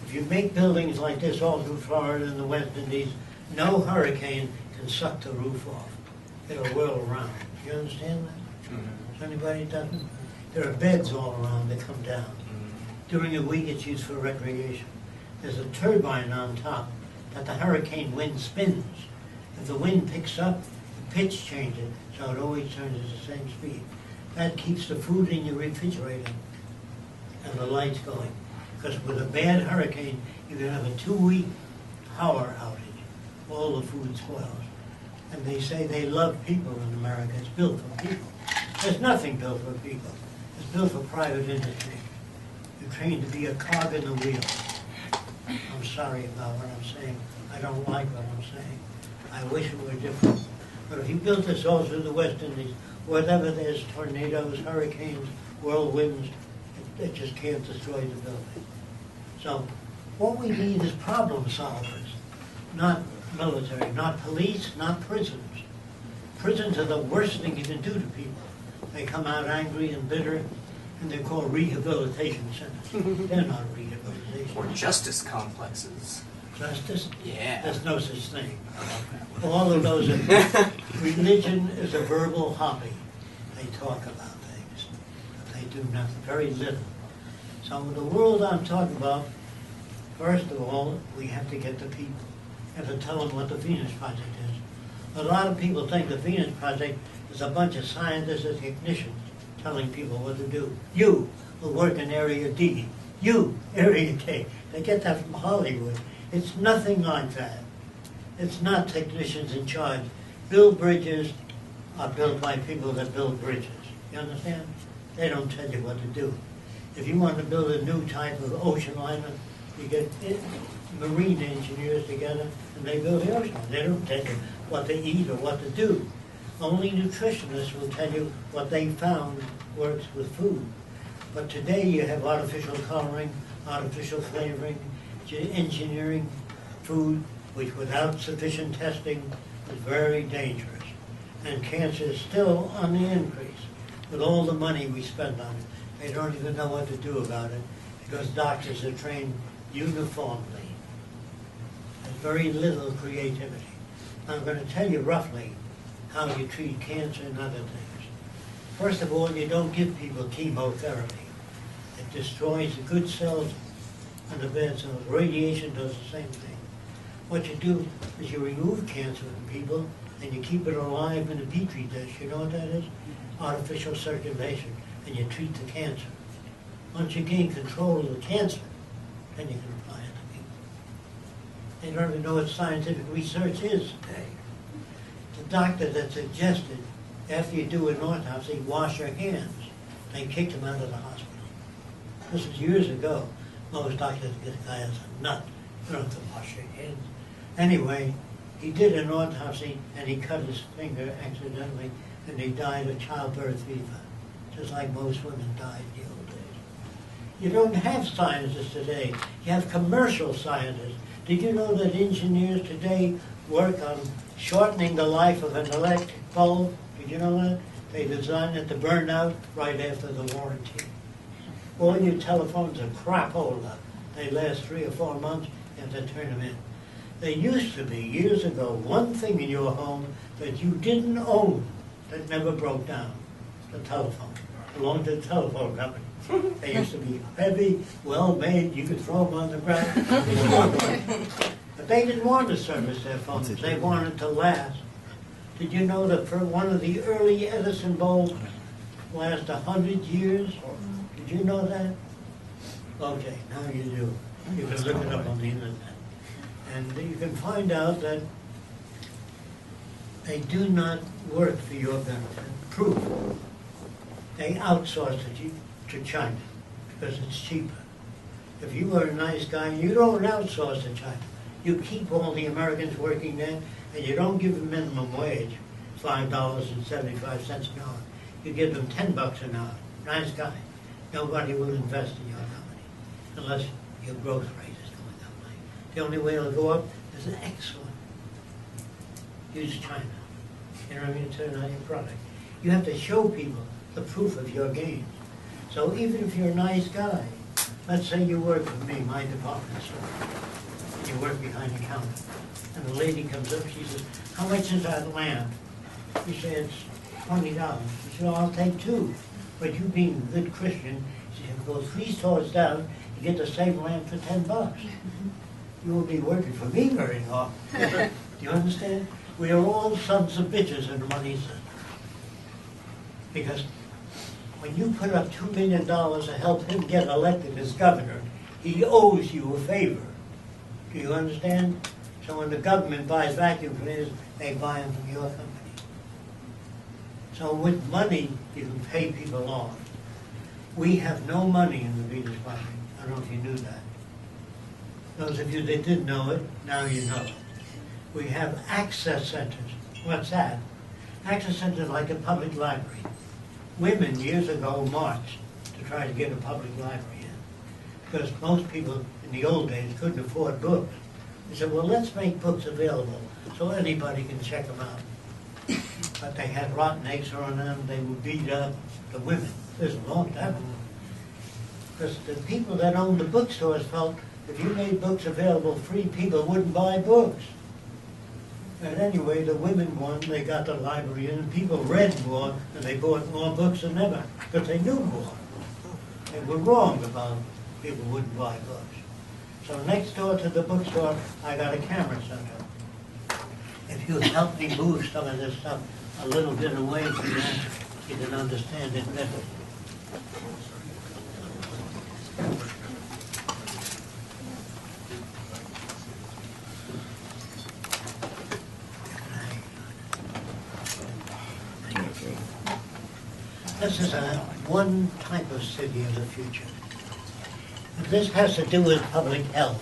If you make buildings like this all through Florida and the West Indies, no hurricane can suck the roof off. It'll whirl around. You understand that? Does anybody doesn't? There are beds all around that come down. During the week it's used for recreation. There's a turbine on top that the hurricane wind spins. If the wind picks up, the pitch changes, so it always turns at the same speed. That keeps the food in your refrigerator and the lights going. Because with a bad hurricane, you can have a 2-week power outage. All the food spoils. And they say they love people in America. It's built for people. There's nothing built for people. It's built for private industry. You're trained to be a cog in the wheel. I'm sorry about what I'm saying. I don't like what I'm saying. I wish it were different. But if you built this all through the West Indies, wherever there's tornadoes, hurricanes, whirlwinds, it just can't destroy the building. So what we need is problem solvers, not military, not police, not prisons. Prisons are the worst thing you can do to people. They come out angry and bitter, and they're called rehabilitation centers. They're not rehabilitation. Or justice complexes. Justice? Yeah. There's no such thing. All of those are, religion is a verbal hobby. They talk about things, but they do nothing, very little. So the world I'm talking about, first of all, we have to get the people and to tell them what the Venus Project is. A lot of people think the Venus Project is a bunch of scientists and technicians telling people what to do. You will work in Area D. You, Area K. They get that from Hollywood. It's nothing like that. It's not technicians in charge. Build bridges are built by people that build bridges. You understand? They don't tell you what to do. If you want to build a new type of ocean liner, you get marine engineers together and they build the ocean liner. They don't tell you what to eat or what to do. Only nutritionists will tell you what they found works with food. But today you have artificial coloring, artificial flavoring, engineering food, which without sufficient testing is very dangerous. And cancer is still on the increase with all the money we spend on it. They don't even know what to do about it because doctors are trained uniformly. There's very little creativity. I'm going to tell you roughly how you treat cancer and other things. First of all, you don't give people chemotherapy. It destroys the good cells and the bad cells. Radiation does the same thing. What you do is you remove cancer from people and you keep it alive in a petri dish. You know what that is? Artificial circulation. And you treat the cancer. Once you gain control of the cancer, then you can apply it to people. They don't even know what scientific research is today. The doctor that suggested after you do an autopsy, wash your hands, they kicked him out of the hospital. This was years ago. Most doctors get the guy as a nut. You don't have to wash your hands. Anyway, he did an autopsy and he cut his finger accidentally and he died of childbirth fever, just like most women died in the old days. You don't have scientists today. You have commercial scientists. Did you know that engineers today work on shortening the life of an electric bulb? Did you know that? They design it to burn out right after the warranty. All your telephones are crap older. They last 3 or 4 months, you have to turn them in. There used to be, years ago, one thing in your home that you didn't own that never broke down. The telephone. Belonged to the telephone company. They used to be heavy, well-made, you could throw them on the ground. But they didn't want to service their phones. They wanted to last. Did you know that for one of the early Edison bulbs last 100 years? Did you know that? Okay, now you do. You can look it up on the internet. And you can find out that they do not work for your benefit. Proof. They outsource it to China because it's cheaper. If you are a nice guy, you don't outsource to China. You keep all the Americans working there and you don't give them minimum wage, $5.75 an hour. You give them $10 an hour. Nice guy. Nobody will invest in your company unless your growth rate is going up. The only way it'll go up is excellent. Use China. You know what I mean? Turn on your product. You have to show people the proof of your gains. So even if you're a nice guy, let's say you work for me, my department store, you work behind the counter, and the lady comes up, she says, how much is that lamp? You say, it's $20. She said, oh, I'll take 2. But you being a good Christian, she said, go 3 stores down, you get the same lamp for $10. You won't be working for me very long. Do you understand? We are all sons of bitches in the money system. Because when you put up $2 million to help him get elected as governor, He owes you a favor. Do you understand? So when the government buys vacuum cleaners, they buy them from your company. So with money, you can pay people off. We have no money in the Venus Project. I don't know if you knew that. Those of you that did know it, now you know it. We have access centers. What's that? Access centers like a public library. Women years ago marched to try to get a public library in, because most people in the old days couldn't afford books. They said, well, let's make books available so anybody can check them out. But they had rotten eggs on them, they would beat up the women. This is a long time ago. Because the people that owned the bookstores felt if you made books available free, people wouldn't buy books. And anyway, the women won, they got the library in, and people read more, and they bought more books than ever, because they knew more. They were wrong about people wouldn't buy books. So next door to the bookstore, I got a camera center. If you help me move some of this stuff a little bit away from that, you can understand it better. This is one type of city of the future. If this has to do with public health,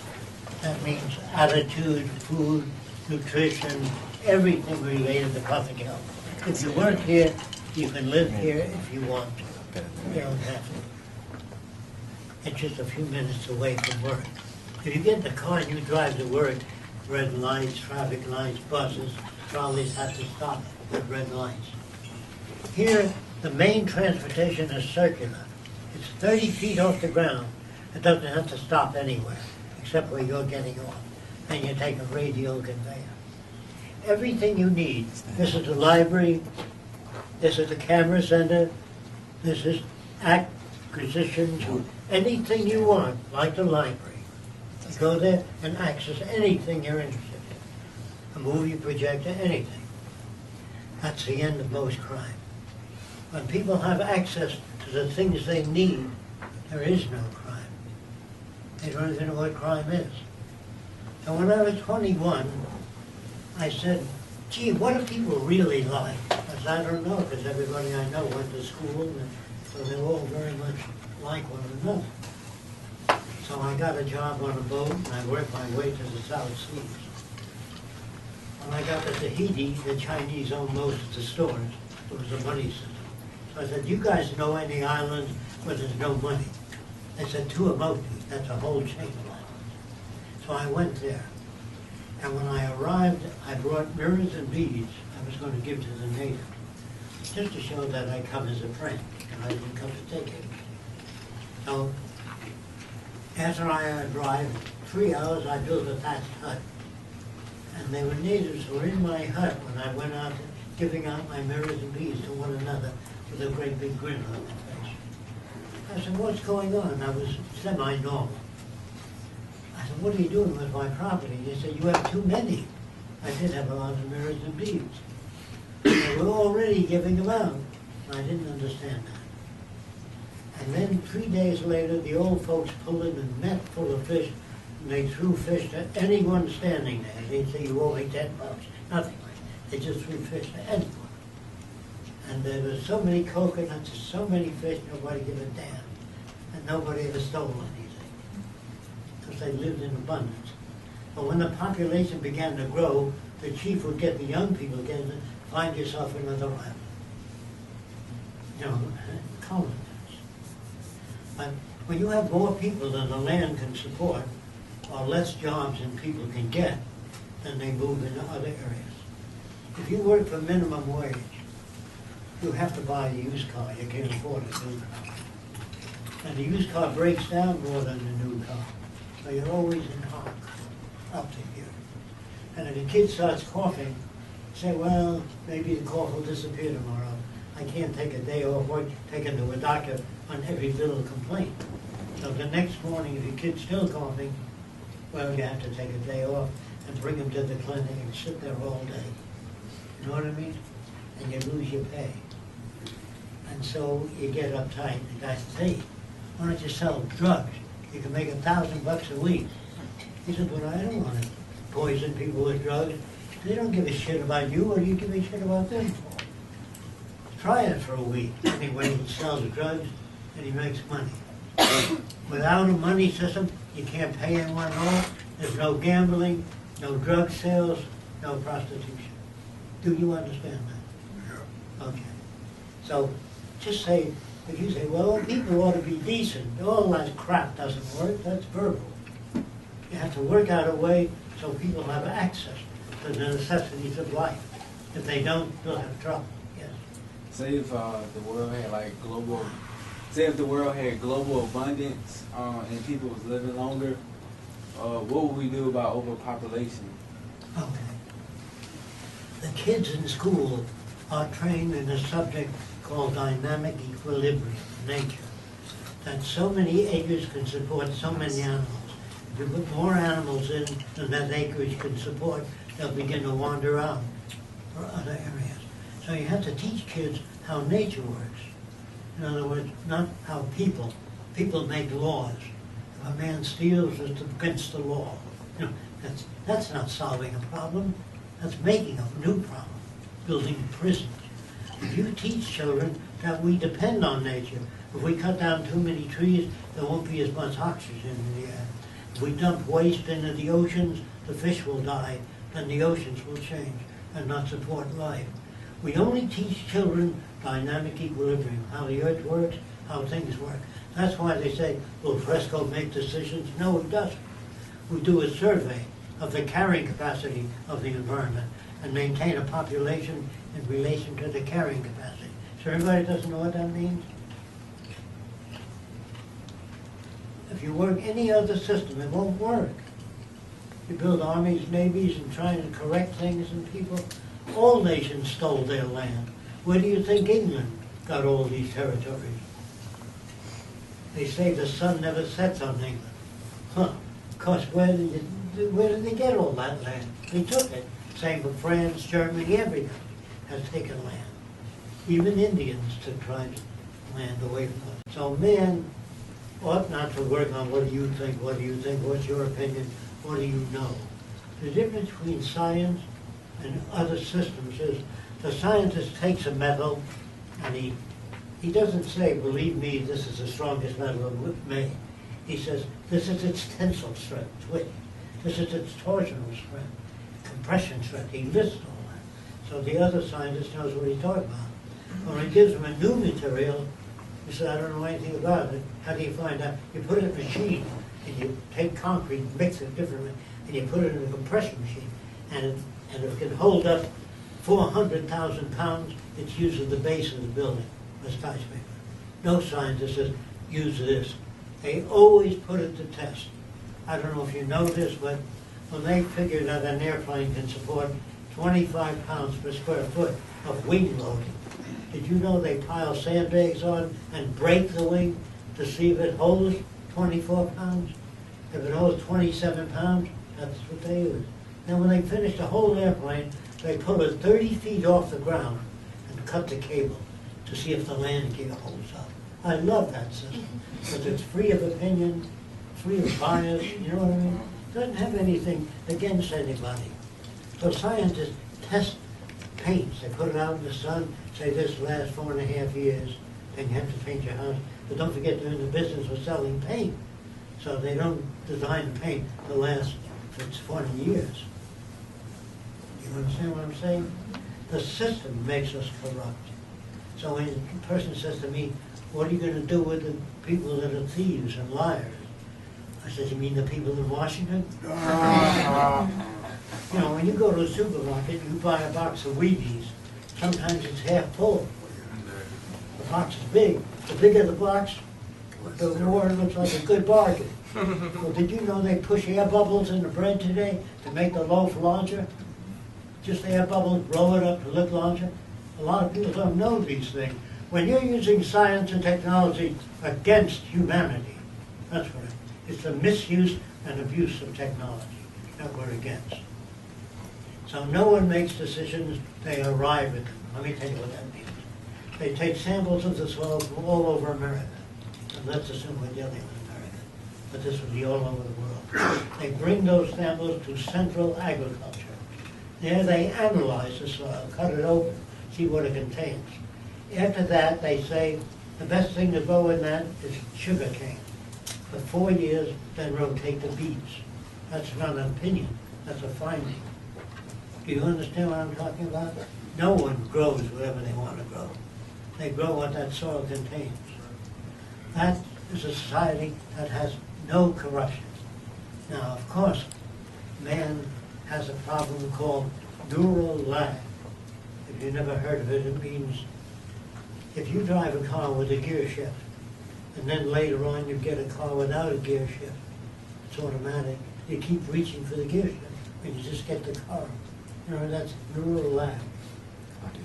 that means attitude, food, nutrition, everything related to public health. If you work here, you can live here if you want to. You don't have to. It's just a few minutes away from work. If you get in the car and you drive to work, red lights, traffic lights, buses, trolleys have to stop at red lights. Here, the main transportation is circular. It's 30 feet off the ground. It doesn't have to stop anywhere, except where you're getting off. And you take a radial conveyor. Everything you need. This is the library. This is the camera center. This is acquisitions. Anything you want, like the library. You go there and access anything you're interested in. A movie projector, anything. That's the end of most crime. When people have access to the things they need, there is no crime. They don't even know what crime is. So when I was 21, I said, gee, what do people really like? I said, I don't know, because everybody I know went to school, and so they're all very much like one another. So I got a job on a boat, and I worked my way to the South Seas. When I got to Tahiti, the Chinese owned most of the stores. It was a money system. So I said, you guys know any islands where there's no money? They said, Tuamotu, that's a whole chain of islands. So I went there. And when I arrived, I brought mirrors and beads I was going to give to the natives, just to show that I come as a friend, and I didn't come to take it. So after I arrived, 3 hours, I built a thatched hut. And they were natives who were in my hut when I went out giving out my mirrors and beads to one another with a great big grin on their face. I said, what's going on? I was semi-normal. I said, what are you doing with my property? They said, you have too many. I did have a lot of mirrors and beads. They were already giving them out. I didn't understand that. And then 3 days later, the old folks pulled in a net full of fish, and they threw fish to anyone standing there. They'd say, you owe me $10. Nothing like that. They just threw fish to anyone. And there were so many coconuts, so many fish, nobody gave a damn. And nobody ever stole anything, because they lived in abundance. But when the population began to grow, the chief would get the young people together, find yourself another island. You know, colonize. But when you have more people than the land can support, or less jobs than people can get, then they move into other areas. If you work for minimum wage, you have to buy a used car. You can't afford a new car. And the used car breaks down more than the new car. So you're always in hock up to here. And if a kid starts coughing, say, well, maybe the cough will disappear tomorrow. I can't take a day off work, take him to a doctor on every little complaint. So the next morning, if your kid's still coughing, well, you have to take a day off and bring him to the clinic and sit there all day. You know what I mean? And you lose your pay. And so you get uptight. The guy says, hey, why don't you sell drugs? You can make $1,000 a week. He said, but I don't want to poison people with drugs. They don't give a shit about you. What do you give a shit about them for? Try it for a week. Anyway, he sells drugs and he makes money. Without a money system, you can't pay anyone off. There's no gambling, no drug sales, no prostitution. Do you understand that? Okay. So just say, if you say, well, people ought to be decent, all that crap doesn't work, that's verbal. You have to work out a way so people have access to the necessities of life. If they don't, they'll have trouble. Yes. Say if the world had like global, say if the world had global abundance and people was living longer, what would we do about overpopulation? Okay. The kids in school are trained in a subject called dynamic equilibrium, nature. That so many acres can support so many animals. If you put more animals in than that acreage can support, they'll begin to wander out for other areas. So you have to teach kids how nature works. In other words, not how people make laws. If a man steals, it's against the law. You know, that's not solving a problem. That's making a new problem, building prisons. If you teach children that we depend on nature, if we cut down too many trees, there won't be as much oxygen in the air. If we dump waste into the oceans, the fish will die, then the oceans will change and not support life. We only teach children dynamic equilibrium, how the earth works, how things work. That's why they say, will Fresco make decisions? No, it doesn't. We do a survey of the carrying capacity of the environment and maintain a population in relation to the carrying capacity. So everybody doesn't know what that means? If you work any other system, it won't work. You build armies, navies, and trying to correct things in people. All nations stole their land. Where do you think England got all these territories? They say the sun never sets on England. Huh. Of course, where did they get all that land? They took it. Same with France, Germany, everything has taken land. Even Indians took tribes' land away from us. So man ought not to work on what do you think, what's your opinion, what do you know. The difference between science and other systems is the scientist takes a metal and he doesn't say, believe me, this is the strongest metal made. He says, this is its tensile strength, twitch. This is its torsional strength, compression strength. He lists all that. So the other scientist knows what he's talking about. When he gives him a new material, he says, I don't know anything about it. How do you find out? You put it in a machine, and you take concrete, mix it differently, and you put it in a compression machine, and it can hold up 400,000 pounds. It's used at the base of the building, a skyscraper. No scientist says, use this. They always put it to test. I don't know if you know this, but when they figured out an airplane can support 25 pounds per square foot of wing loading, did you know they pile sandbags on and break the wing to see if it holds 24 pounds? If it holds 27 pounds, that's what they use. Then when they finish the whole airplane, they pull it 30 feet off the ground and cut the cable to see if the landing gear holds up. I love that system because it's free of opinion, free of bias, you know what I mean? Doesn't have anything against anybody. So scientists test paints. They put it out in the sun, say this lasts 4.5 years, then you have to paint your house. But don't forget they're in the business of selling paint. So they don't design the paint to last for 40 years. You understand what I'm saying? The system makes us corrupt. So when a person says to me, what are you going to do with the people that are thieves and liars? I said, you mean the people in Washington? You know, when you go to a supermarket, you buy a box of Wheaties. Sometimes it's half full. The box is big. The bigger the box, the more it looks like a good bargain. Well, did you know they push air bubbles in the bread today to make the loaf larger? Just air bubbles, blow it up to look larger. A lot of people don't know these things. When you're using science and technology against humanity, that's what it is. It's the misuse and abuse of technology that we're against. So no one makes decisions, they arrive at them. Let me tell you what that means. They take samples of the soil from all over America. And let's assume we're dealing with America. but this would be all over the world. They bring those samples to Central Agriculture. There they analyze the soil, cut it open, see what it contains. After that, they say the best thing to grow in that is sugar cane. For 4 years, then rotate the beets. That's not an opinion, that's a finding. Do you understand what I'm talking about? No one grows whatever they want to grow. They grow what that soil contains. That is a society that has no corruption. Now, of course, man has a problem called neural lag. If you've never heard of it, it means if you drive a car with a gear shift, and then later on you get a car without a gear shift, it's automatic, you keep reaching for the gear shift, and you just get the car. You know, that's neural lag.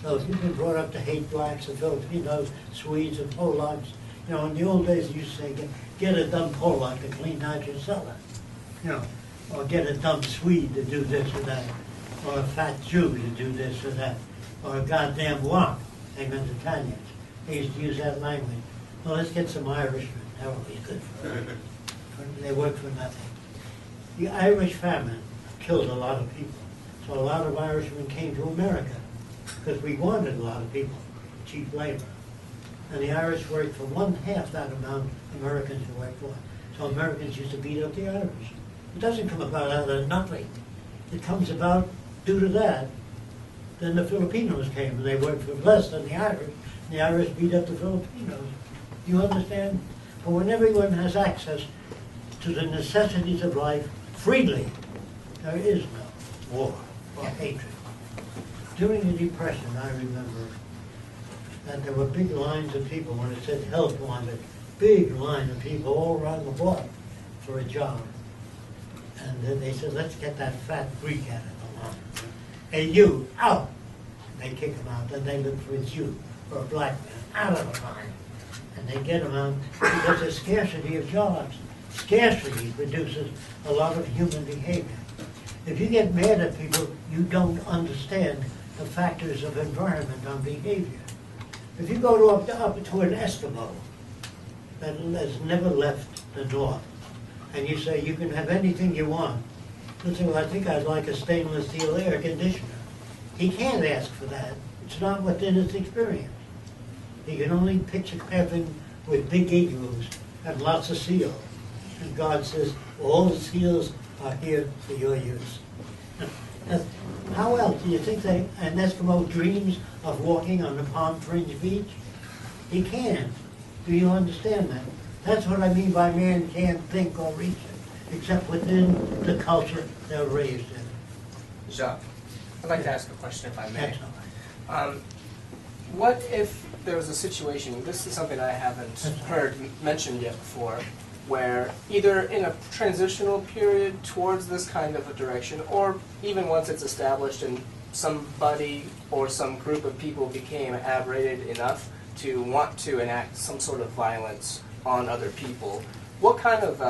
So if you've been brought up to hate blacks and Filipinos, Swedes and Polacks, you know, in the old days you used to say, get a dumb Polak to clean out your cellar. You know, or get a dumb Swede to do this or that, or a fat Jew to do this or that, or a goddamn womp. They meant Italians. They used to use that language. Well, let's get some Irishmen. That would be good for them. They work for nothing. The Irish famine killed a lot of people. So a lot of Irishmen came to America because we wanted a lot of people, cheap labor. And the Irish worked for 1/2 that amount Americans worked for. So Americans used to beat up the Irish. It doesn't come about out of nothing. It comes about due to that. Then the Filipinos came and they worked for less than the Irish. And the Irish beat up the Filipinos. Do you understand? But when everyone has access to the necessities of life freely, there is no war or hatred. During the Depression, I remember that there were big lines of people when it said help wanted, big line of people all around the block for a job. And then they said, let's get that fat Greek out of the line. Hey, you, out! They kick him out, then they look for a Jew or a black man, out of the line. And they get them out because there's scarcity of jobs. Scarcity produces a lot of human behavior. If you get mad at people, you don't understand the factors of environment on behavior. If you go up to an Eskimo that has never left the North, and you say you can have anything you want, he'll say, well, I think I'd like a stainless steel air conditioner. He can't ask for that. It's not within his experience. He can only picture heaven with big igloos and lots of seals. And God says, all the seals are here for your use. How else do you think an Eskimo dreams of walking on the palm fringe beach? He can't. Do you understand that? That's what I mean by man can't think or reason, except within the culture they're raised in. Jacques, I'd like to ask a question if I may. That's all right. What if there was a situation, this is something I haven't heard mentioned yet before, where either in a transitional period towards this kind of a direction, or even once it's established and somebody or some group of people became aberrated enough to want to enact some sort of violence on other people, what kind of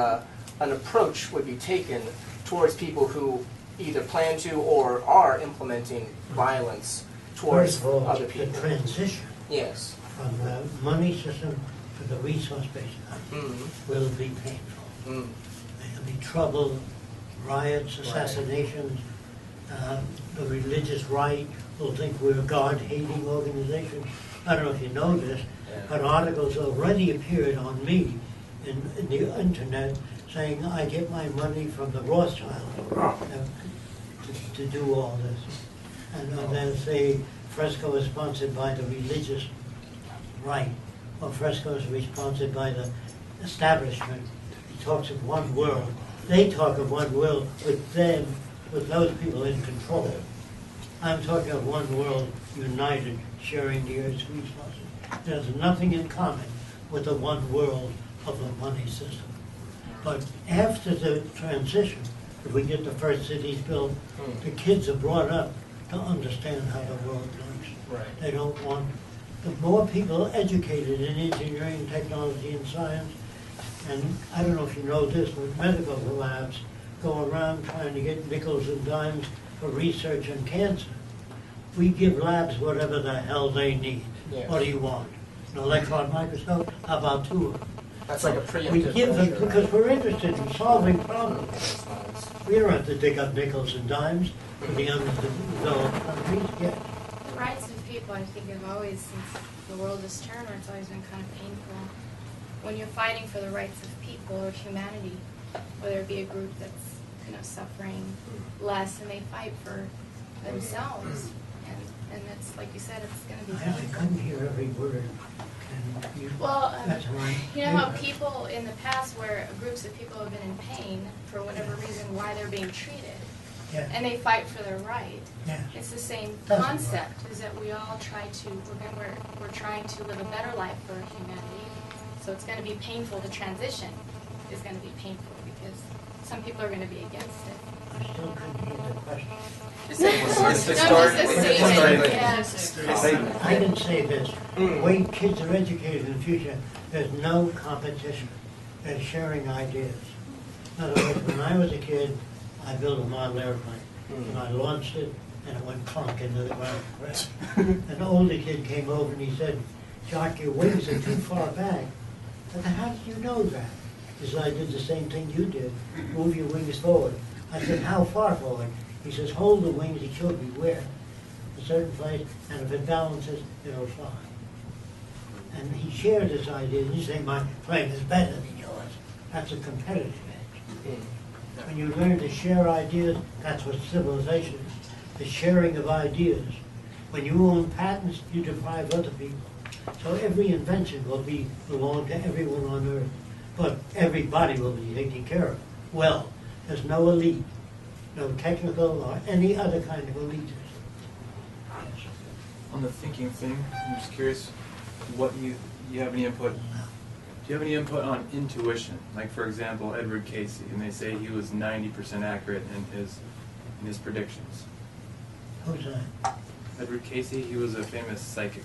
an approach would be taken towards people who either plan to or are implementing violence towards First of all, other the people? transition Yes. from the money system to the resource-based economy will be painful. There'll be trouble, riots, assassinations. The religious right will think we're a God-hating organization. I don't know if you know this, but articles already appeared on me in the internet saying I get my money from the Rothschilds to do all this. And then say Fresco is sponsored by the religious right, or Fresco is sponsored by the establishment. He talks of one world. They talk of one world with them, with those people in control. I'm talking of one world united, sharing the earth's resources. There's nothing in common with the one world of the money system. But after the transition, if we get the first cities built, the kids are brought up to understand how the world works. Right. They don't want, the more people educated in engineering, technology, and science, and I don't know if you know this, but medical labs go around trying to get nickels and dimes for research on cancer. We give labs whatever the hell they need. Yes. What do you want? An electron microscope? How about 2 of them? That's like a We preemptive give them, measure, because right? we're interested in solving problems. That's nice. We don't have to dig up nickels and dimes for the undeveloped countries, yes. The rights of people, I think, have always, since the world has turned, it's always been kind of painful. When you're fighting for the rights of people or humanity, whether it be a group that's, suffering less, and they fight for themselves, and it's like you said, it's going to be I painful. couldn't hear every word. And you, Well, that's why. you know how people in the past, where groups of people have been in pain for whatever reason, why they're being treated, Yeah, and they fight for their right. yeah. It's the same Doesn't concept, is that we all try to, we're trying to live a better life for humanity. So it's going to be painful. The transition is going to be painful because some people are going to be against it. I still couldn't hear the question. You're saying No, it's just historically, a statement, I can say this, the way kids are educated in the future, there's no competition. They're sharing ideas. In other words, when I was a kid, I built a model airplane, and I launched it, and it went clunk into the ground. Right? An older kid came over and he said, "Jock, your wings are too far back." I said, "How did you know that?" He said, "I did the same thing you did. Move your wings forward." I said, "How far forward?" He says, "Hold the wings." He showed me where, a certain place, and if it balances, it'll fly. And he shared this idea. He said, "My plane is better than yours." That's a competitive edge. When you learn to share ideas, that's what civilization is, the sharing of ideas. When you own patents, you deprive other people. So every invention will belong to everyone on earth, but everybody will be taken care of. Well, there's no elite, no technical or any other kind of elitism. Yes. On the thinking thing, I'm just curious, what you have any input? Do you have any input on intuition? Like, for example, Edward Casey, and they say he was 90% accurate in his predictions. Who's that? Edward Casey, he was a famous psychic.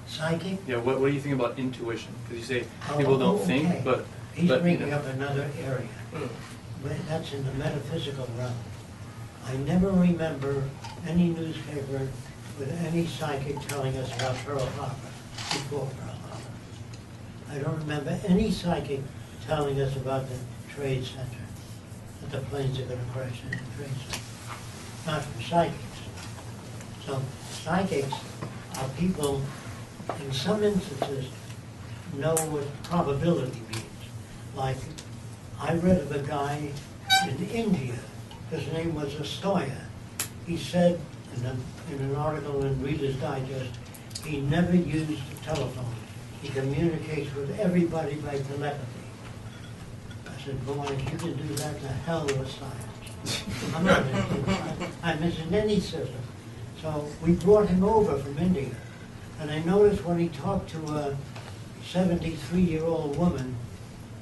Psychic? Yeah, what do you think about intuition? Because you say Oh, people don't okay. think, but He's but, bringing up another area. But that's in the metaphysical realm. I never remember any newspaper with any psychic telling us about Pearl Harbor before Pearl Harbor. I don't remember any psychic telling us about the Trade Center, that the planes are going to crash in the Trade Center. Not from psychics. So psychics are people, in some instances, know what probability means. Like, I read of a guy in India, his name was Astoya. He said in an article in Reader's Digest, he never used the telephone. He communicates with everybody by telepathy. I said, boy, if you can do that, the hell with science. I'm not interested. I'm in any system. So we brought him over from India. And I noticed when he talked to a 73-year-old woman,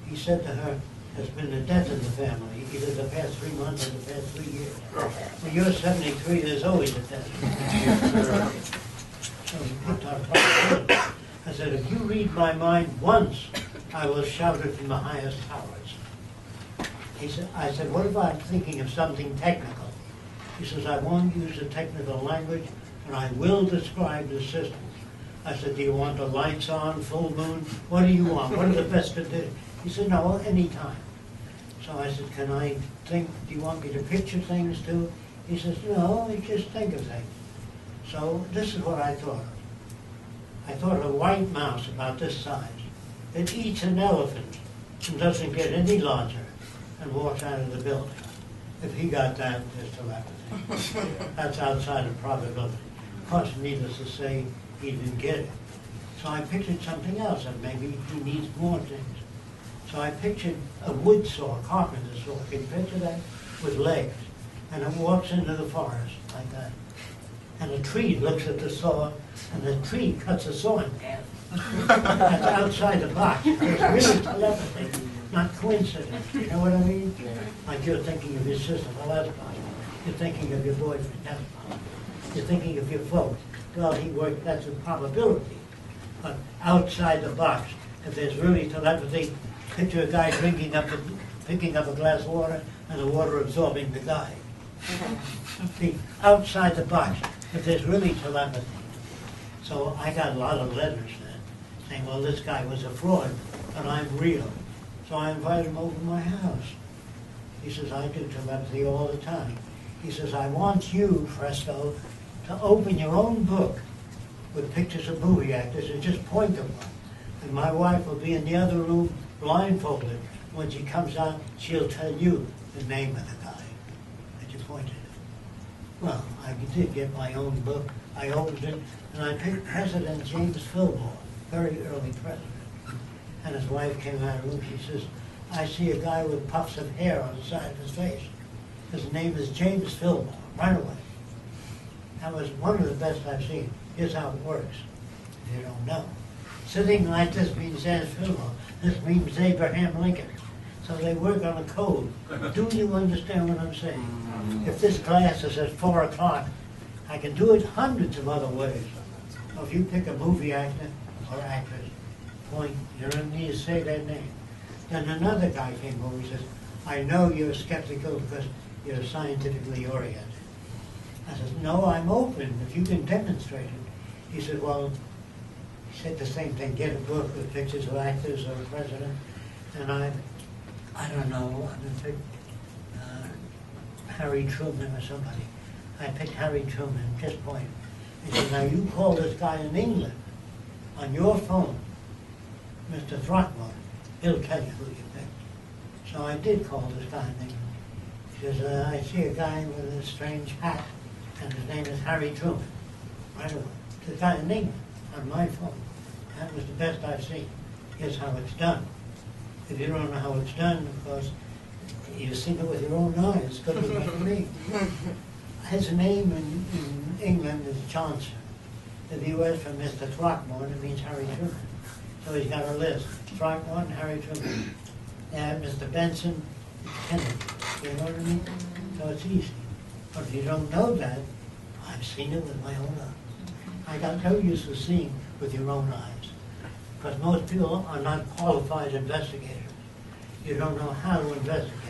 he said to her, "There's been a death in the family, either the past 3 months or the past 3 years. When you're 73, there's always a death." So he picked our probability. I said, "If you read my mind once, I will shout it from the highest towers." I said, "What about thinking of something technical?" He says, "I won't use the technical language, but I will describe the systems." I said, "Do you want the lights on, full moon? What do you want? What are the best conditions?" He said, "No, any time." So I said, "Can I think, do you want me to picture things too?" He says, "No, you just think of things." So this is what I thought of. I thought of a white mouse about this size. It eats an elephant and doesn't get any larger and walks out of the building. If he got that, there's telepathy. That's outside of probability. Of course, needless to say, he didn't get it. So I pictured something else, and maybe he needs more things. So I pictured a wood saw, carpenter's saw. Can you picture that? With legs. And it walks into the forest like that. And a tree looks at the saw, and the tree cuts the saw in half. That's outside the box. It's really telepathy, not coincidence. You know what I mean? Like you're thinking of your sister, well, that's possible. You're thinking of your boyfriend, that's possible. You're thinking of your folks. Well, he worked, that's a probability. But outside the box, if there's really telepathy, picture a guy picking up a glass of water and the water absorbing the guy. See, outside the box, if there's really telepathy. So I got a lot of letters then saying, well, this guy was a fraud. and I'm real. So I invite him over to my house. He says, I do telepathy all the time. He says, I want you, Fresco, to open your own book with pictures of movie actors and just point to one. And my wife will be in the other room blindfolded. When she comes out, she'll tell you the name of the guy that you pointed at. Well, I did get my own book. I opened it, and I picked President James Fillmore, very early president. And his wife came out of the room. She says, I see a guy with puffs of hair on the side of his face. His name is James Fillmore, right away. That was one of the best I've seen. Here's how it works, if you don't know. Sitting like this means James Fillmore. This means Abraham Lincoln. So they work on a code. Do you understand what I'm saying? If this class is at 4 o'clock, I can do it hundreds of other ways. So if you pick a movie actor or actress, point, you don't need to say their name. Then another guy came over, he says, I know you're skeptical because you're scientifically oriented. I said, no, I'm open, if you can demonstrate it. He said, well, he said the same thing, get a book with pictures of actors or the president. And I don't know, I'm going to pick Harry Truman or somebody. I picked Harry Truman, just point. He said, now you call this guy in England on your phone, Mr. Throckmorton, he'll tell you who you picked. So I did call this guy in England. He says, I see a guy with a strange hat, and his name is Harry Truman. Right away. The guy in England, on my phone. That was the best I've seen. Here's how it's done. If you don't know how it's done, of course, you see it with your own eyes. Good like me. His name in England is Johnson. If you ask for Mr. Throckmorton, it means Harry Truman. So he's got a list. Throckmorton, Harry Truman. And Mr. Benson, Kennedy. You know what I mean? So it's easy. But if you don't know that, I've seen it with my own eyes. I got no use of seeing with your own eyes. Because most people are not qualified investigators. You don't know how to investigate.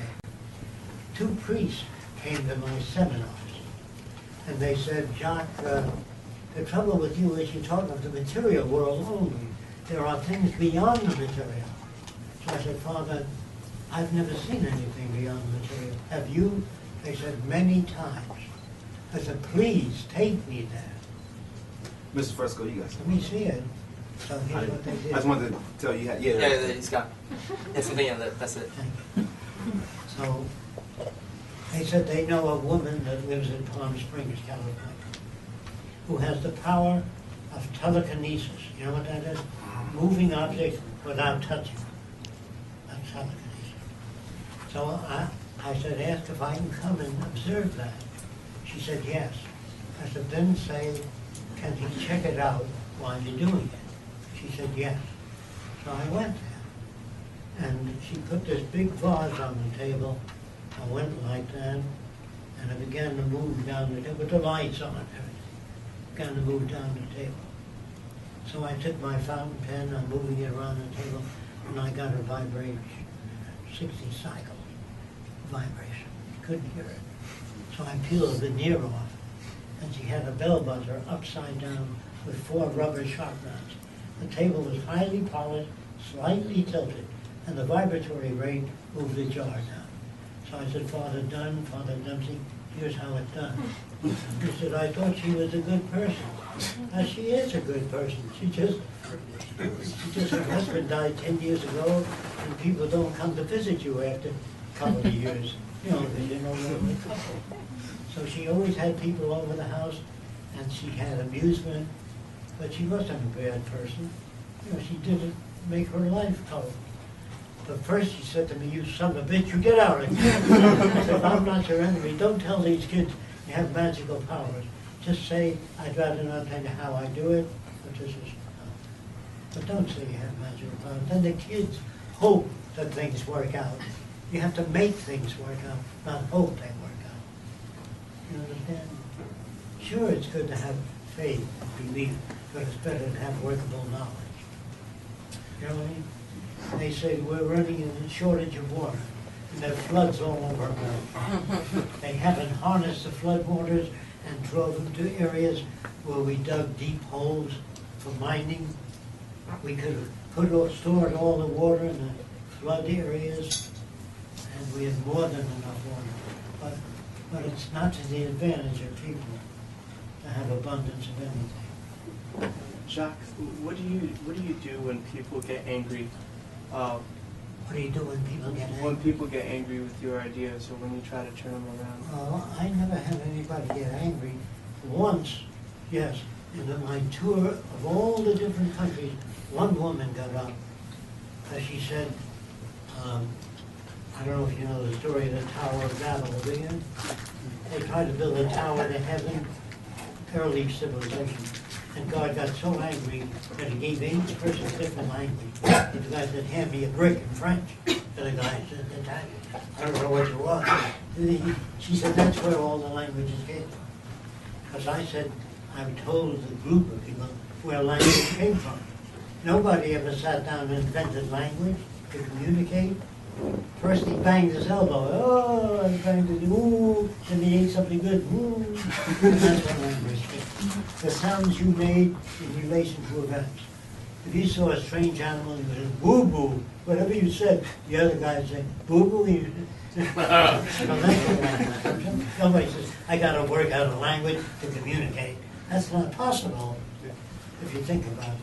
2 priests came to my seminars, and they said, Jacques, the trouble with you is you talk of the material world only. There are things beyond the material. So I said, Father, I've never seen anything beyond the material. Have you? They said, many times. I said, please take me there. Mr. Fresco, you guys. Let me see it. So here's what they I did. just wanted to tell you, Yeah, he's got. Yeah, something in that. That's it. So they said they know a woman that lives in Palm Springs, California, who has the power of telekinesis. You know what that is? Moving objects without touching them. That's telekinesis. So I said, ask if I can come and observe that. She said, yes. I said, then say, can he check it out while you're doing it? She said, yes. So I went there. And she put this big vase on the table. I went like that, and I began to move down the table with the lights on and everything. Began to move down the table. So I took my fountain pen, I'm moving it around the table, and I got a vibration, 60 cycles vibration. You couldn't hear it. So I peeled the veneer off, and she had a bell buzzer upside down with 4 rubber sharp rounds. The table was highly polished, slightly tilted, and the vibratory rate moved the jar down. So I said, Father Dempsey, here's how it's done. He said, I thought she was a good person. Now, she is a good person. She just, her husband died 10 years ago, and people don't come to visit you after a couple of years. You know, because you're no longer a couple. So she always had people over the house, and she had amusement, but she wasn't a bad person. You know, she didn't make her life tough. But first she said to me, you son of a bitch, you get out of here. I said, I'm not your enemy. Don't tell these kids you have magical powers. Just say, I'd rather not tell you how I do it, but this is but don't say you have magical powers. Then the kids hope that things work out. You have to make things work out, not hope they work out. You understand? Sure, it's good to have faith and belief, but it's better to have workable knowledge. You know what I mean? They say we're running in a shortage of water, and there are floods all over America. They haven't harnessed the flood waters and drove them to areas where we dug deep holes for mining. We could have stored all the water in the flood areas, and we have more than enough water. But it's not to the advantage of people to have abundance of anything. Jacques, what do you do when people get angry? What do you do when people get When angry? people get angry with your ideas, or when you try to turn them around? Oh, I never had anybody get angry. Once, yes, in my tour of all the different countries, one woman got up and she said, I don't know if you know the story of the Tower of Babel, do you? They tried to build a tower to heaven, early civilization. And God got so angry that he gave each person a different language. The guy said, hand me a brick in French. And the guy said, Italian. I don't know what it was. She said, that's where all the languages came from. Because I said, I'm told the group of people where language came from. Nobody ever sat down and invented language to communicate. First he banged his elbow, oh, I'm trying to do, ooh, and he ate something good, ooh. And that's what language is. The sounds you made in relation to events. If you saw a strange animal, you said, boo-boo, whatever you said, the other guy would say, boo-boo, you Nobody says, I gotta work out a language to communicate. That's not possible, if you think about it.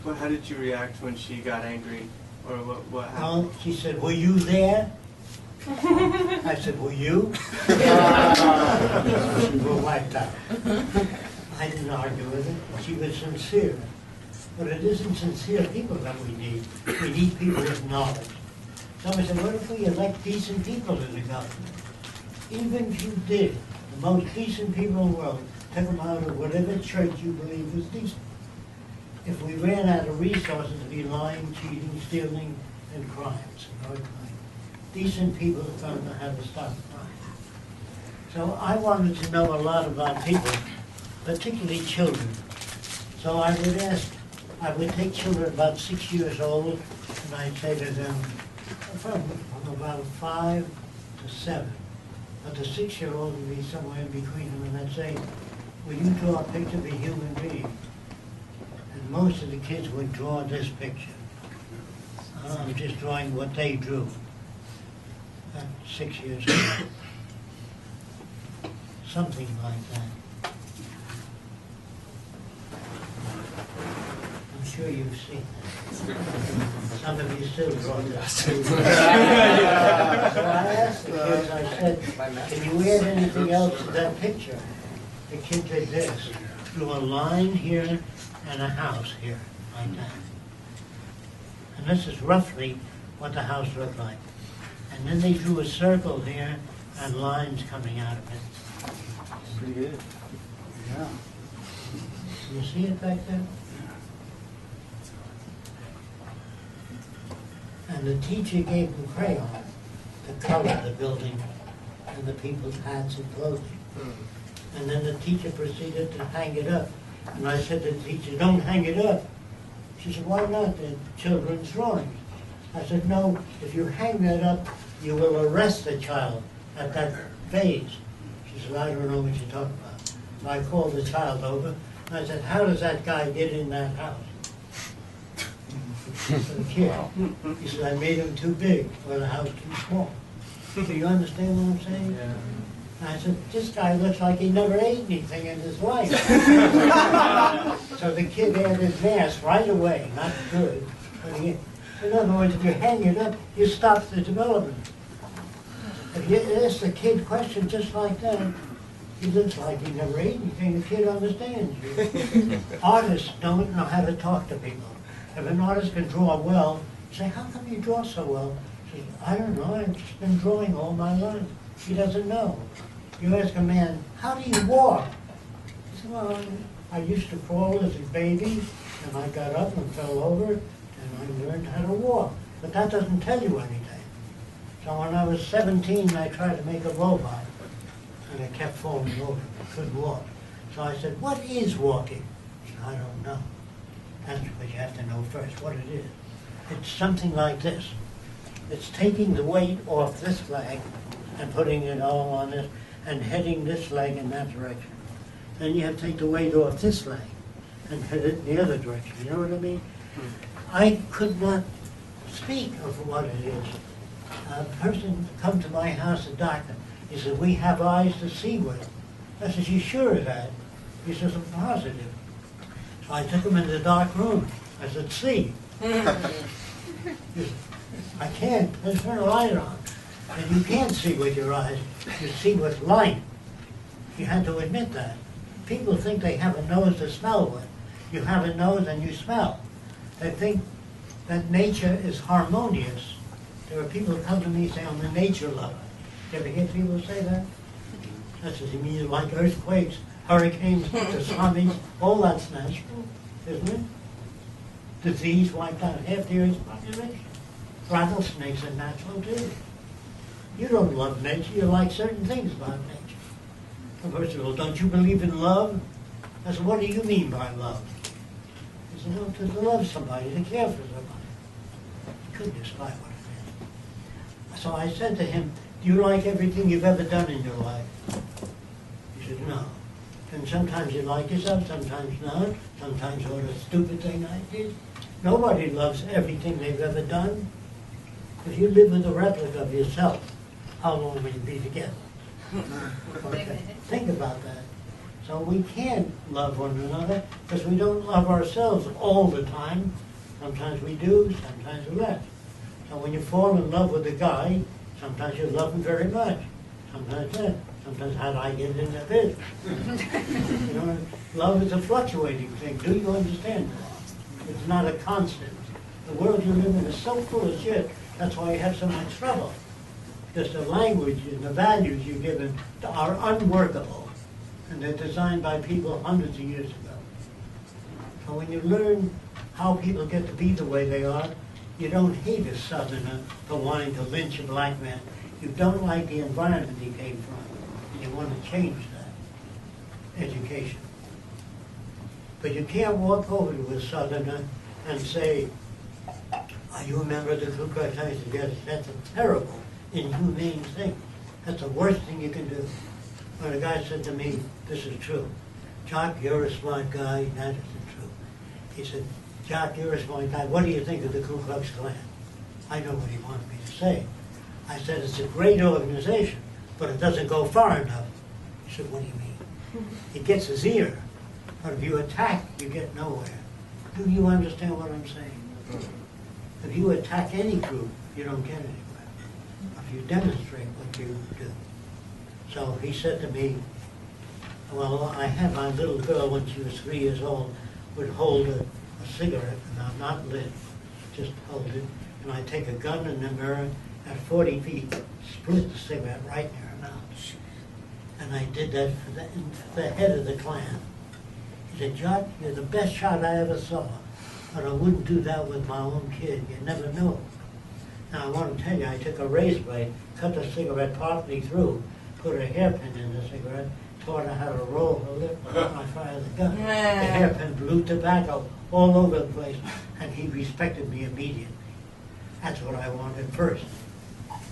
But how did you react when she got angry? Or what happened? Well, she said, were you there? I said, were you? We were wiped out. I didn't argue with her. She was sincere. But it isn't sincere people that we need. We need people with knowledge. Somebody said, what if we elect decent people in the government? Even if you did, the most decent people in the world, take them out of whatever church you believe was decent. If we ran out of resources, it'd be lying, cheating, stealing, and crimes. Decent people have found out how to stop crime. So I wanted to know a lot about people, particularly children. So I would take children about 6 years old, and I'd say to them, from about 5 to 7. But the 6-year-old would be somewhere in between them, and I'd say, will you draw a picture of a human being? And most of the kids would draw this picture. I'm just drawing what they drew at 6 years old. Something like that. I'm sure you've seen that. Some of you still draw this. So I asked the kids, I said, can you add anything else to that picture? The kid did this. Drew a line here and a house here, like that. And this is roughly what the house looked like. And then they drew a circle here and lines coming out of it. Pretty good. Yeah. You see it back there? And the teacher gave them crayon to color the building and the people's hats and clothing. And then the teacher proceeded to hang it up. And I said to the teacher, don't hang it up. She said, why not? They're children's drawings. I said, no, if you hang that up, you will arrest the child at that phase. She said, I don't know what you're talking about. So I called the child over, and I said, how does that guy get in that house? So the kid, he said, I made him too big, or the house too small. Do you understand what I'm saying? Yeah. And I said, this guy looks like he never ate anything in his life. So the kid had his mask right away, not good. But in other words, if you hang it up, you stop the development. If you ask the kid question just like that, he looks like he never ate anything, the kid understands you. Artists don't know how to talk to people. If an artist can draw well, you say, how come you draw so well? He says, I don't know, I've just been drawing all my life. He doesn't know. You ask a man, how do you walk? He said, well, I used to crawl as a baby, and I got up and fell over, and I learned how to walk. But that doesn't tell you anything. So when I was 17, I tried to make a robot, and I kept falling over. I couldn't walk. So I said, what is walking? He said, I don't know. That's what you have to know first, what it is. It's something like this. It's taking the weight off this leg and putting it all on this and heading this leg in that direction. Then you have to take the weight off this leg and head it in the other direction. You know what I mean? I could not speak of what it is. A person come to my house, a doctor, he said, we have eyes to see with. I said, you sure of that? He says, I'm positive. So I took him into the dark room. I said, see. He said, I can't. Let's turn the light on. And you can't see with your eyes. You see with light. You had to admit that. People think they have a nose to smell with. You have a nose and you smell. They think that nature is harmonious. There are people who come to me and say, I'm a nature lover. You ever hear people say that? That's what you mean, like earthquakes, hurricanes, tsunamis, all that's natural, isn't it? Disease wiped out half the Earth's population. Rattlesnakes are natural too. You don't love nature, you like certain things about nature. Well, first of all, don't you believe in love? I said, what do you mean by love? He said, well, to love somebody, to care for somebody. He couldn't describe what it meant. So I said to him, do you like everything you've ever done in your life? He said, no. And sometimes you like yourself, sometimes not. Sometimes what a stupid thing I did. Nobody loves everything they've ever done. If you live with a replica of yourself, how long will you be together? Okay. Think about that. So we can't love one another because we don't love ourselves all the time. Sometimes we do, sometimes less. So when you fall in love with a guy, sometimes you love him very much. Sometimes less. Sometimes how do I get in that business? You know, love is a fluctuating thing. Do you understand that? It's not a constant. The world you live in is so full of shit. That's why you have so much trouble. Because the language and the values you're given are unworkable. And they're designed by people hundreds of years ago. So when you learn how people get to be the way they are, you don't hate a Southerner for wanting to lynch a black man. You don't like the environment he came from. And you want to change that. Education. But you can't walk over to a Southerner and say, are you a member of the Ku Klux Klan? Yes, that's a terrible, inhumane thing. That's the worst thing you can do. When a guy said to me, this is true, Jock, you're a smart guy, that isn't true. He said, Jock, you're a smart guy, what do you think of the Ku Klux Klan? I know what he wanted me to say. I said, it's a great organization, but it doesn't go far enough. He said, what do you mean? It gets his ear, but if you attack, you get nowhere. Do you understand what I'm saying? If you attack any group, you don't get anywhere. If you demonstrate what you do. So he said to me, well, I had my little girl when she was 3 years old, would hold a cigarette, and I'm not lit, just hold it, and I take a gun in the mirror at 40 feet, split the cigarette right in her mouth. And I did that for the head of the Klan. He said, Jock, you're the best shot I ever saw, but I wouldn't do that with my own kid. You never know. Now, I want to tell you, I took a razor blade, cut the cigarette partly through, put a hairpin in the cigarette, taught her how to roll her lip when I fired the gun. The hairpin blew tobacco all over the place, and he respected me immediately. That's what I wanted first.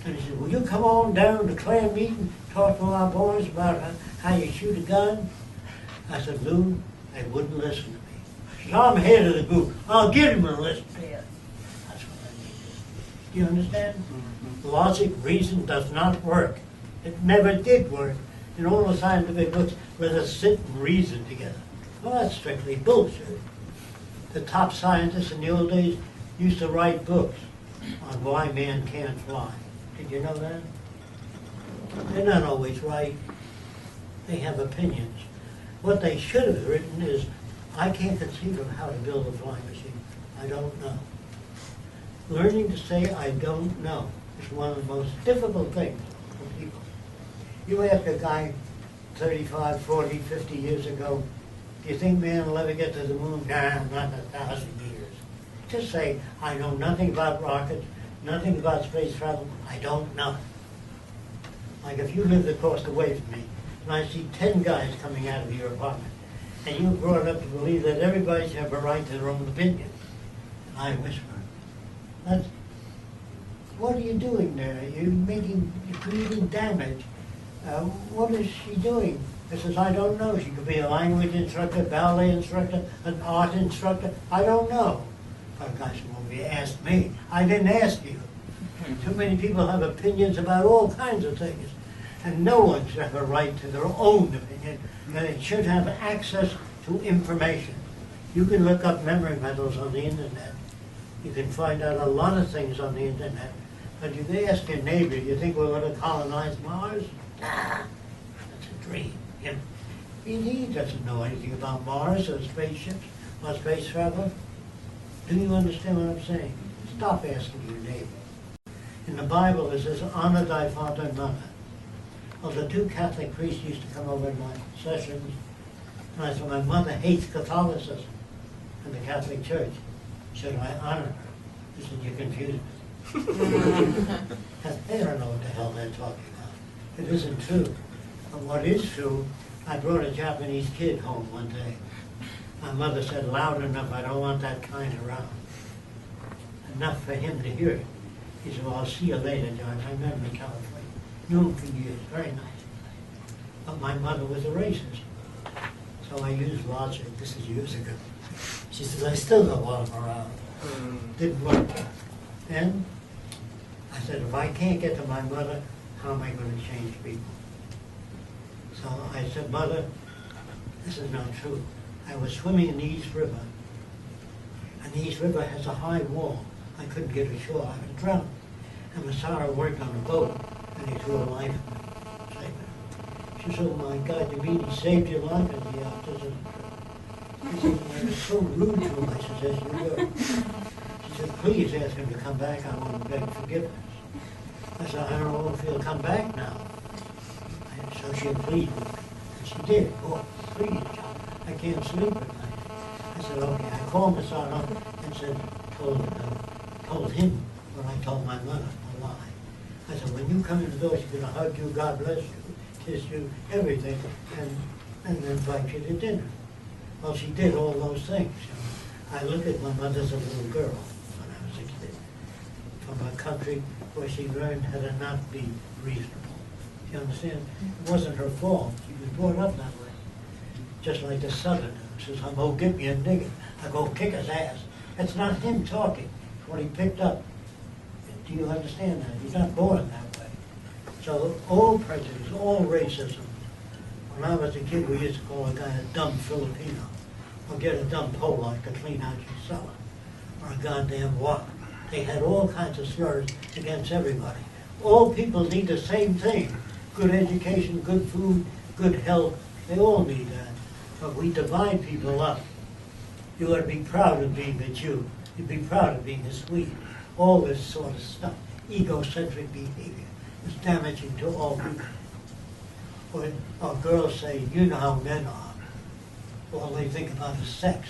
And he said, will you come on down to Klan meeting, talk to our boys about how you shoot a gun? I said, Lou, they wouldn't listen to me. She said, I'm head of the group. I'll get him to listen to you. That's what I needed. Do you understand? Logic, reason does not work. It never did work in all the scientific books. Let us sit and reason together. Well, that's strictly bullshit. The top scientists in the old days used to write books on why man can't fly. Did you know that? They're not always right. They have opinions. What they should have written is, I can't conceive of how to build a flying machine. I don't know. Learning to say I don't know is one of the most difficult things for people. You ask a guy 35, 40, 50 years ago, do you think man will ever get to the moon? Nah, not in 1,000 years. Just say, I know nothing about rockets, nothing about space travel, I don't know. Like if you lived across the way from me, and I see 10 guys coming out of your apartment, and you brought up to believe that everybody should have a right to their own opinion, and I whisper, what are you doing there? You're creating damage. What is she doing? I says, I don't know. She could be a language instructor, ballet instructor, an art instructor. I don't know. guys from over here asked me. I didn't ask you. Too many people have opinions about all kinds of things. And no one should have a right to their own opinion. And they should have access to information. You can look up memory metals on the internet. You can find out a lot of things on the internet. But you can ask your neighbor, you think we're going to colonize Mars? Nah, that's a dream. You know, he doesn't know anything about Mars or spaceships or space travel. Do you understand what I'm saying? Stop asking your neighbor. In the Bible it says, honor thy father and mother. Well, the two Catholic priests used to come over to my sessions, and I said, my mother hates Catholicism and the Catholic Church. Should I honor her? He said, you're confused. They don't know what the hell they're talking about. It isn't true. But what is true, I brought a Japanese kid home one day. My mother said, loud enough, I don't want that kind around. Enough for him to hear it. He said, well, I'll see you later, George. I met him in California. Knew him for years. Very nice. But my mother was a racist. So I used logic. This is years ago. She says, I still don't want him around. Didn't work. Then I said, if I can't get to my mother, how am I going to change people? So I said, Mother, this is not true. I was swimming in the East River, and the East River has a high wall. I couldn't get ashore. I was drowned. And Massaro worked on a boat, and he threw a life at me. Saved me. She said, oh my God, you mean he saved your life? I said, yeah, this isn't true. He said, I was so rude to him. I said, yes, you were. She said, please ask him to come back. I want to beg forgiveness. I said, I don't know if he'll come back now. And so she pleaded with me. And she did. Oh, please, John. I can't sleep at night. I said, okay. I called Massaro and said, told him what I told my mother, a lie. I said, when you come in the door, she's going to hug you, God bless you, kiss you, everything, and invite you to dinner. Well, she did all those things. You know. I looked at my mother as a little girl when I was a kid, from a country where she learned how to not be reasonable. You understand? It wasn't her fault. She was brought up that way. Just like the Southerner says, I'm going to get me a nigger. I go kick his ass. It's not him talking. It's what he picked up. Do you understand that? He's not born that way. So all prejudice, all racism. When I was a kid, we used to call a guy a dumb Filipino. Or get a dumb Polak to clean out your cellar. Or a goddamn what. They had all kinds of slurs against everybody. All people need the same thing. Good education, good food, good health. They all need that. But we divide people up. You ought to be proud of being a Jew. You'd be proud of being a Swede. All this sort of stuff. Egocentric behavior is damaging to all people. Or girls say, you know how men are. All they think about is sex.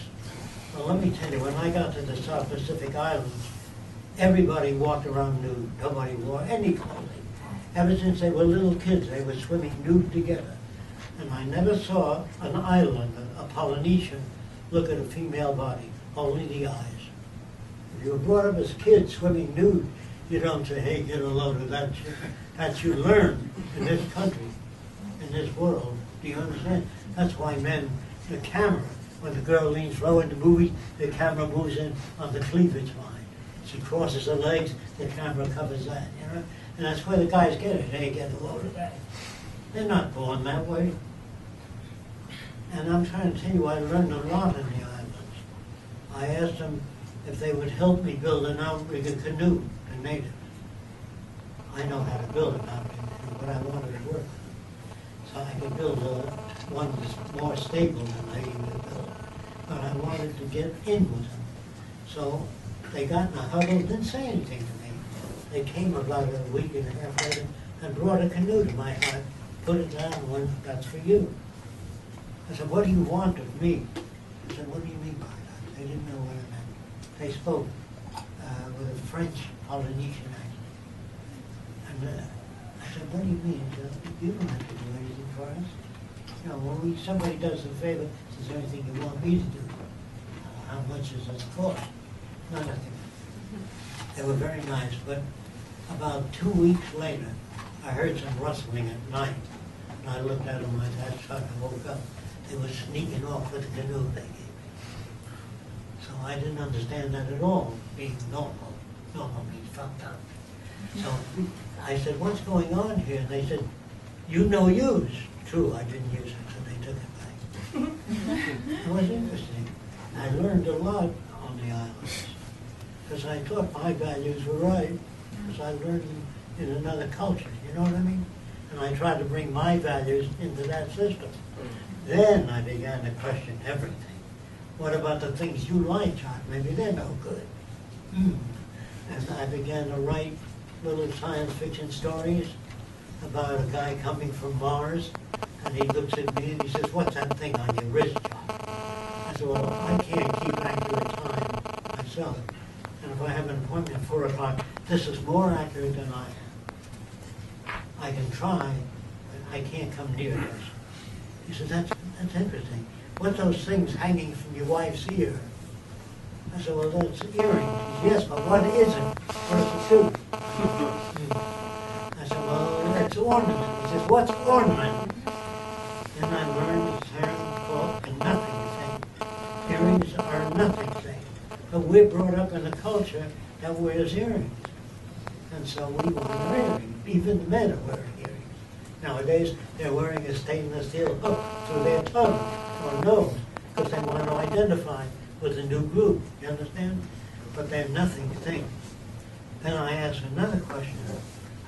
Well, let me tell you, when I got to the South Pacific Islands, everybody walked around nude. Nobody wore any clothing. Ever since they were little kids, they were swimming nude together. And I never saw an islander, a Polynesian, look at a female body, only the eyes. If you were brought up as kids swimming nude, you don't say, hey, get a load of that shit. That you learn in this country, in this world. Do you understand? That's why men, the camera, when the girl leans low in the movie, the camera moves in on the cleavage line. She crosses her legs, the camera covers that, you know? And that's where the guys get it. They get a load of that. They're not born that way. And I'm trying to tell you, I learned a lot in the islands. I asked them if they would help me build an outrigger canoe, the natives. I know how to build an outrigger canoe, but I wanted to work with them. So I could build one that's more stable than they even built. But I wanted to get in with them. So they got in a huddle, didn't say anything to me. They came about a week and a half later and brought a canoe to my hut, put it down, and went, that's for you. I said, what do you want of me? I said, what do you mean by that? They didn't know what I meant. They spoke with a French Polynesian accent. And I said, what do you mean? He said, you don't have to do anything for us. You know, when somebody does a favor, is there anything you want me to do? How much does it cost? Nothing. They were very nice, but about 2 weeks later, I heard some rustling at night. And I looked at them like that, so I woke up. They were sneaking off with the canoe they gave me. So I didn't understand that at all, being normal. Normal means fucked up. So I said, what's going on here? And they said, you no use. True, I didn't use it, so they took it back. It was interesting. I learned a lot on the islands, because I thought my values were right, because I learned them in another culture, you know what I mean? And I tried to bring my values into that system. Then I began to question everything. What about the things you like, John? Maybe they're no good. And I began to write little science fiction stories about a guy coming from Mars, and he looks at me and he says, what's that thing on your wrist, John? I said, well, I can't keep accurate time myself. And if I have an appointment at 4 o'clock, this is more accurate than I am. I can try, but I can't come near this. He said, that's interesting. What's those things hanging from your wife's ear? I said, well, that's earrings. He said, yes, but what is it? What does it do? I said, well, that's ornament. He says, what's ornament? Then I learned the term called a nothing thing. Earrings are a nothing thing. But we're brought up in a culture that wears earrings. And so we want earrings. Even the men are wearing earrings. Nowadays, they're wearing a stainless steel hook through their tongue or nose because they want to identify with a new group. You understand? But they're nothing things. Then I asked another question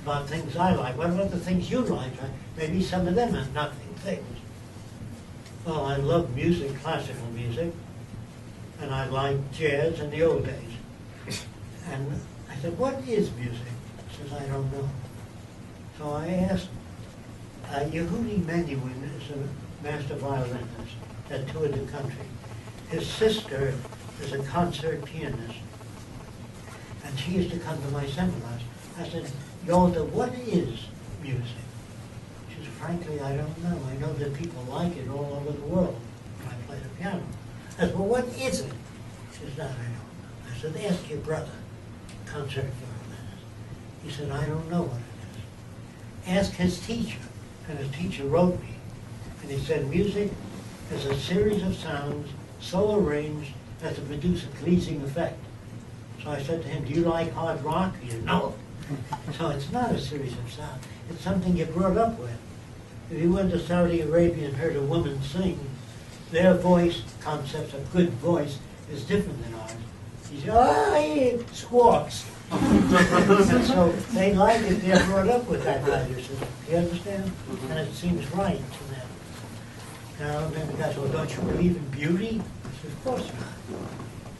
about things I like. What about the things you like? Maybe some of them are nothing things. Well, I love music, classical music, and I like jazz in the old days. And I said, what is music? He says, I don't know. So I asked him. Yehudi Menuhin is a master violinist that toured the country. His sister is a concert pianist, and she used to come to my seminars. I said, Yolda, what is music? She said, frankly, I don't know. I know that people like it all over the world when I play the piano. I said, well, what is it? She said, I don't know. I said, ask your brother, concert violinist. He said, I don't know what it is. Ask his teacher. And his teacher wrote me, and he said, music is a series of sounds so arranged as to produce a pleasing effect. So I said to him, do you like hard rock? He said, no. So it's not a series of sounds. It's something you're brought up with. If you went to Saudi Arabia and heard a woman sing, their voice, concepts of good voice, is different than ours. He said, oh, yeah, squawks. And so they like it, they're brought up with that value system. Do you understand? And it seems right to them. Now, then the guy said, well, don't you believe in beauty? I said, of course not.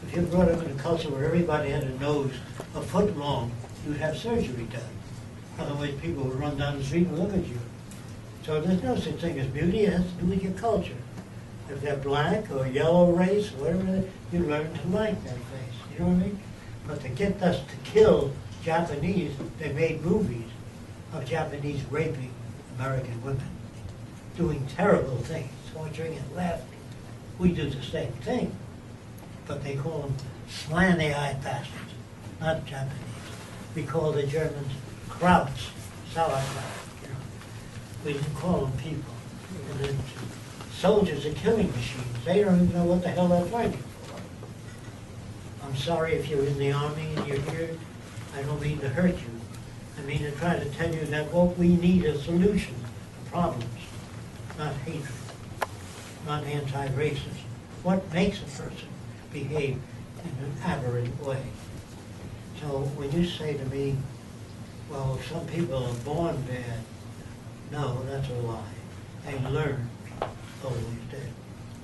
If you're brought up in a culture where everybody had a nose a foot long, you'd have surgery done. Otherwise, people would run down the street and look at you. So there's no such thing as beauty. It has to do with your culture. If they're black or yellow race or whatever, you learn to like that face. You know what I mean? But to get us to kill Japanese, they made movies of Japanese raping American women, doing terrible things, torturing and laughing. We do the same thing, but they call them slanty-eyed bastards, not Japanese. We call the Germans Krauts, sauerkraut. You know. We didn't call them people. And then soldiers are killing machines. They don't even know what the hell they're fighting for. I'm sorry if you're in the army and you're here. I don't mean to hurt you. I mean to try to tell you that what we need is solutions to problems, not hatred, not anti-racism. What makes a person behave in an aberrant way? So when you say to me, well, some people are born bad, no, that's a lie. They learn, always did.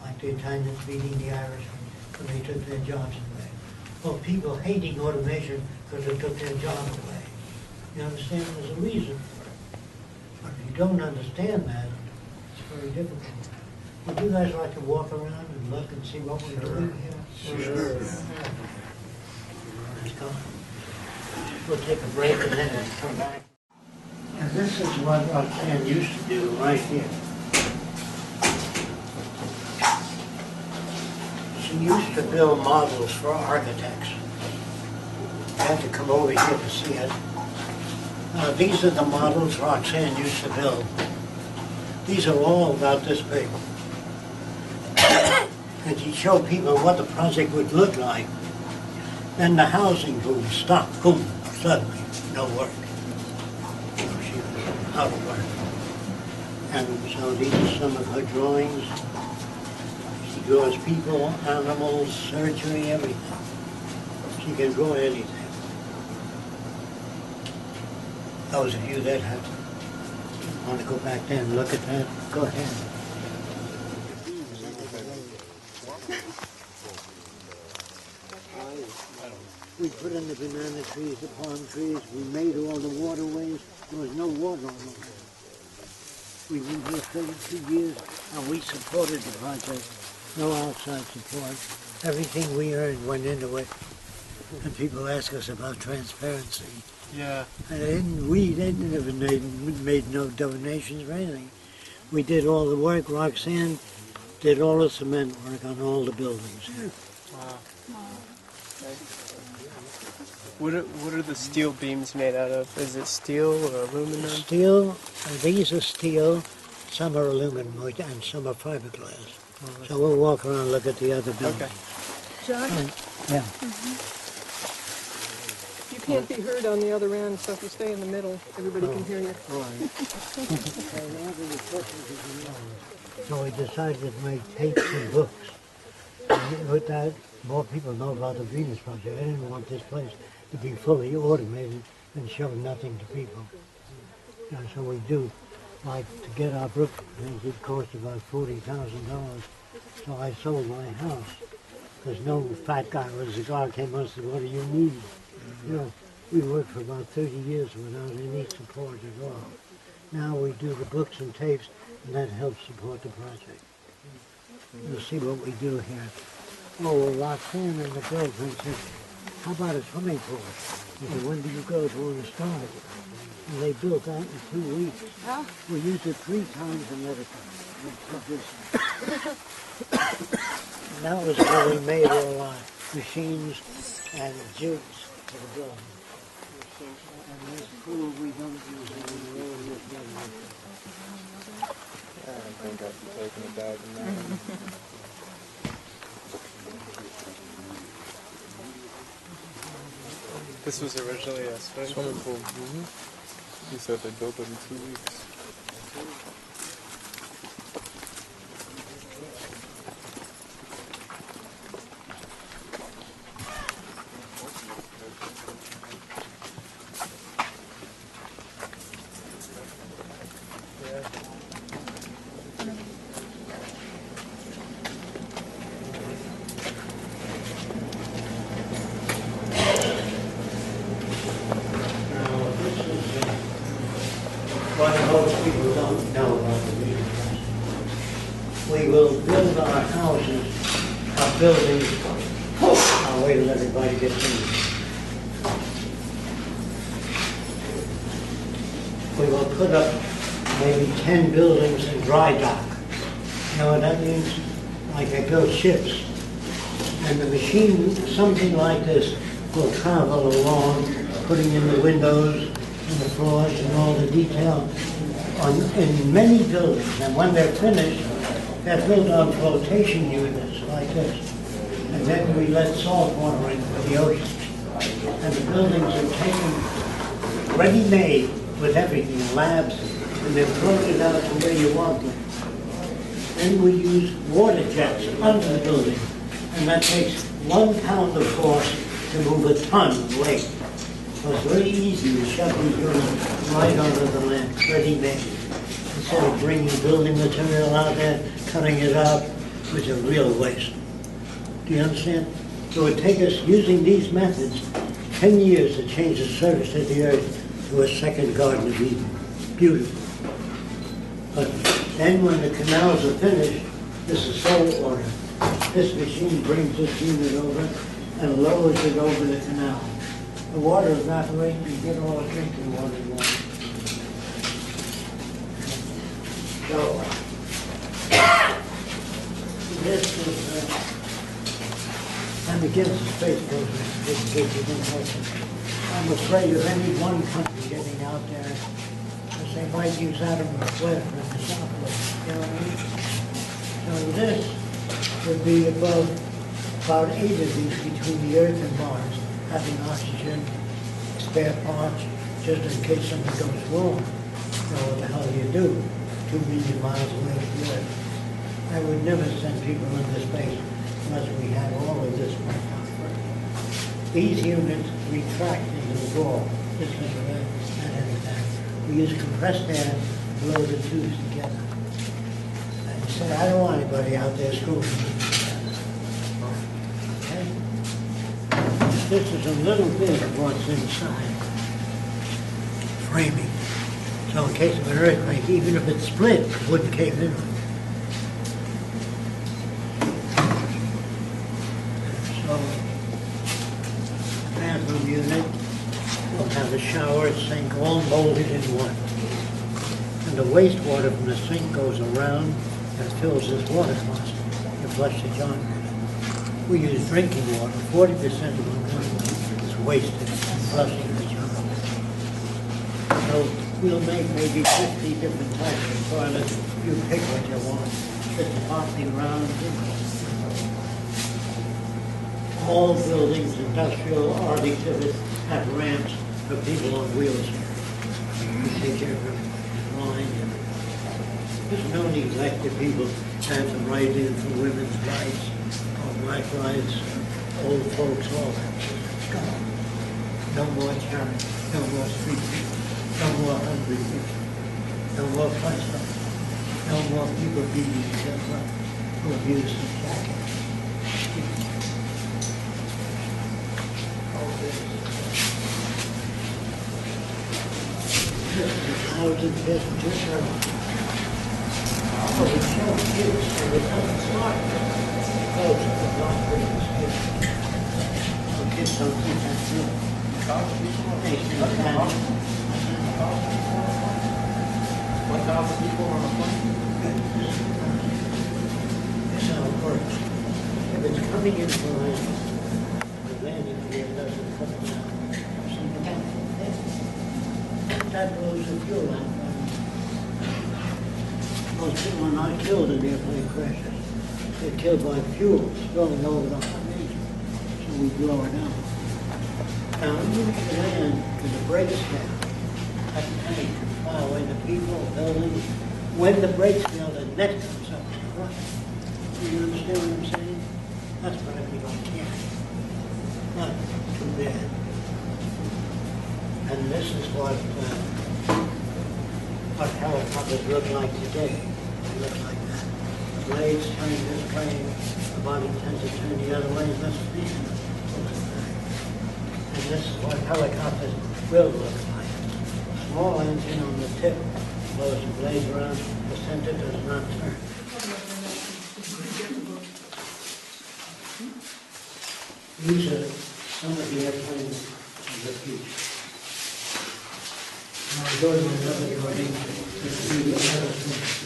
Like the Italians beating the Irishmen when they took their jobs away. Or people hating automation because it took their jobs away. You understand? There's a reason for it. But if you don't understand that, it's very difficult. Would you guys like to walk around and look and see what we're doing here? Sure. Let's go. We'll take a break and then come back. And this is what Roxanne used to do right here. She used to build models for architects. You have to come over here to see it. These are the models Roxanne used to build. These are all about this big. and she showed people what the project would look like. Then the housing boom stopped, boom, suddenly, no work. You know, she was out of work. And so these are some of her drawings. She draws people, animals, surgery, everything. She can draw anything. Those of you that have want to go back there and look at that, go ahead. We put in the banana trees, the palm trees, we made all the waterways. There was no water on them. We've been here 32 years and we supported the project. No outside support. Everything we earned went into it. And people ask us about transparency. Yeah. And we didn't ever made no donations or anything. We did all the work. Roxanne did all the cement work on all the buildings here. Wow. What are the steel beams made out of? Is it steel or aluminum? Steel, these are steel, some are aluminum and some are fiberglass. So we'll walk around and look at the other buildings. Okay. Josh, Yeah. you can't be heard on the other end, so if you stay in the middle, everybody can hear you. All right. So we decided to make tapes and books. And with that, more people know about the Venus Project. I didn't want this place to be fully automated and show nothing to people. You know, so we do, like, to get our book, it cost about $40,000. So I sold my house. Because no fat guy with a cigar came and said, what do you need? You know, we worked for about 30 years without any support at all. Now we do the books and tapes, and that helps support the project. You'll see what we do here. Oh, well, Roxanne and the girlfriend said, how about a swimming pool? I said, when do you girls want to start? And they built that in 2 weeks. We used it 3 times in Medicine. And that was where we made all our machines and jigs for the building. And this pool we don't use anymore in this building. I think I'll be taking a dive in that. This was originally a swimming pool. He said they built it in 2 weeks. What most people don't know about the Venus Project. We will build our houses, our buildings, I'll wait till everybody gets in. We will put up maybe 10 buildings in dry dock. You know what that means? Like they build ships. And the machine, something like this, will travel along, putting in the windows and the floors and all the detail in many buildings. And when they're finished, they're built on flotation units like this. And then we let salt water into the ocean. And the buildings are taken ready-made with everything, labs, and they're floated out to where you want them. Then we use water jets under the building. And that takes 1 pound of force to move a ton of weight. So it's very easy to shut these units right onto the land, ready-made. Instead of bringing building material out there, cutting it up, which is a real waste. Do you understand? So it would take us, using these methods, 10 years to change the surface of the earth to a second Garden of Eden. Beautiful. But then when the canals are finished, this is salt water. This machine brings this unit over and lowers it over the canal. The water evaporates and you get all the drinking water you want. So, this is, I'm against the space program. I'm afraid of any one country getting out there, because they might use Adam Webb in the Southwest. You know what I mean? So this would be above about 8 of these between the Earth and Mars, having oxygen, spare parts, just in case something goes wrong. You know, what the hell do you do? 2 million miles away from the Earth. I would never send people into space unless we had all of this worked out first. These units retract into the wall, just like that and everything. We use compressed air to blow the tubes together. And he said, I don't want anybody out there screwing them together. Okay? This is a little bit of what's inside. Framing. So in case of an earthquake, even if it split, it wouldn't cave in. So, the bathroom unit will have a shower, sink, all molded in one. And the wastewater from the sink goes around and fills this water closet to flush the junk. We use drinking water. 40% of our water is wasted in flushing the junk. So we'll make maybe 50 different types of toilets. You pick what you want. It's partly round. All buildings, industrial, art exhibits, have ramps for people on wheelchairs. We take care of them blind. There's no neglect to people dancing right in for women's rights, or black rights, old folks, all that. It's gone. No more charity, no more street people, no more hungry people, no more price up, no more people beating each other up who abuse the jacket. Thousand passengers are we show kids so it doesn't start close to the block where it's kids. So kids don't think that's it. They think that 1,000 people on a plane? that's how it works. If it's coming in from the landing gear doesn't come down. That blows the fuel out. Most people are not killed in airplane crashes. They're killed by fuel spilling over the hot region. So we blow it out. Now, even if you land with the brakes down, that tank can plow into people, buildings. When the brakes fail, the net comes up to the right. You understand what I'm saying? That's what I think I can. Not too bad. And this is what helicopters look like today. They look like that. The blades turn this way, the body tends to turn the other way, and that's the fan. And this is what helicopters will look like. Small engine on the tip, blows the blades around, the center does not turn. These are some of the airplanes of the future. Now I go to another drawing to see the other thing.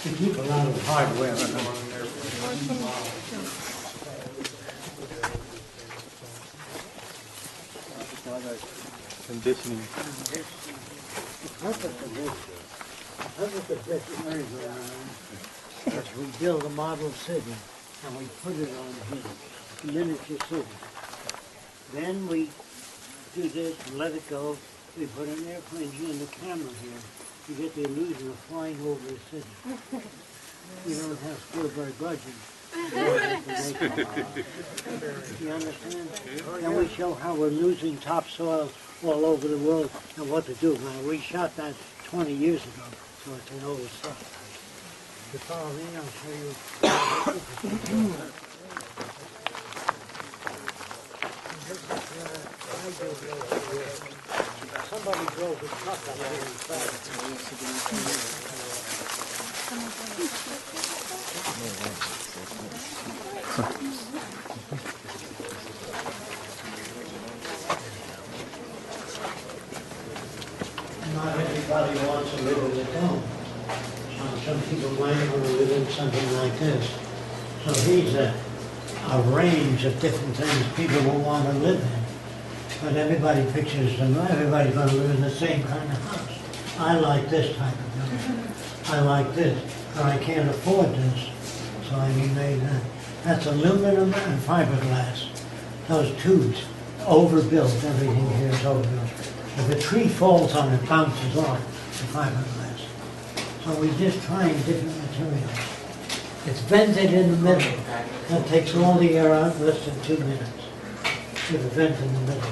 To keep a lot of hardware on Conditioning. The purpose of this merry-go-round is we build a model city and we put it on here, miniature city. Then we do this and let it go. We put an airplane here and the camera here. You get the illusion of flying over the city. You don't have Spielberg budget. You understand? And we show how we're losing topsoil all over the world and what to do. Now, we shot that 20 years ago, so it's an old stuff. You follow me, I'll show you. Somebody drove a truck up here in fact. Not everybody wants to live in the town. Some people might want to live in something like this. So these are a range of different things people will want to live in. But everybody pictures them, everybody's gonna live in the same kind of house. I like this type of building. I like this, but I can't afford this. So I mean, that's aluminum and fiberglass. Those tubes, overbuilt, everything here is overbuilt. If a tree falls on it, bounces off the fiberglass. So we're just trying different materials. It's vented in the middle. That takes all the air out in less than 2 minutes with a vent in the middle.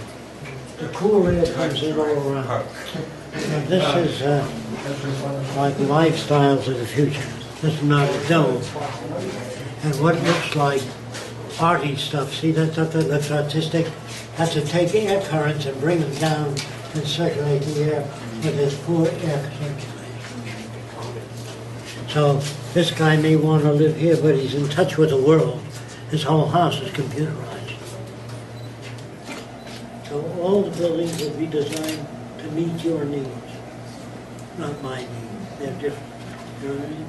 The cool air comes in all around. And this is like lifestyles of the future. This is not a dome. And what looks like arty stuff, see that stuff that looks artistic, has to take air currents and bring them down and circulate the air with this poor air circulation. So this guy may want to live here, but he's in touch with the world. His whole house is computerized. So all the buildings will be designed to meet your needs, not my needs. They're different. You know what I mean?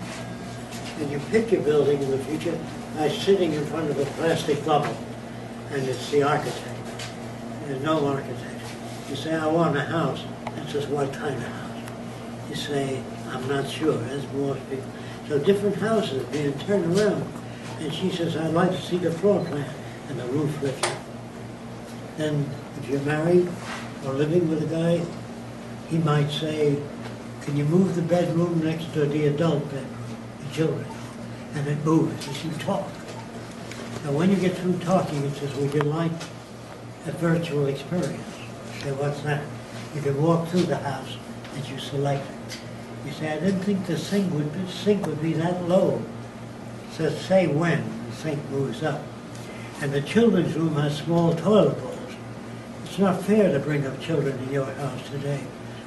When you pick your building in the future, by sitting in front of a plastic bubble, and it's the architect. There's no architect. You say, I want a house. It says, what kind of house? You say, I'm not sure, as most people. So different houses are being turned around. And she says, I'd like to see the floor plan and the roof lifted. Then if you're married or living with a guy, he might say, can you move the bedroom next to the adult bedroom, the children? And it moves as you talk. Now when you get through talking, it says, would you like a virtual experience? You say, what's that? You can walk through the house and you select it. You say, I didn't think the sink would be that low. It says, say when, the sink moves up. And the children's room has small toilet bowls. It's not fair to bring up children in your house today.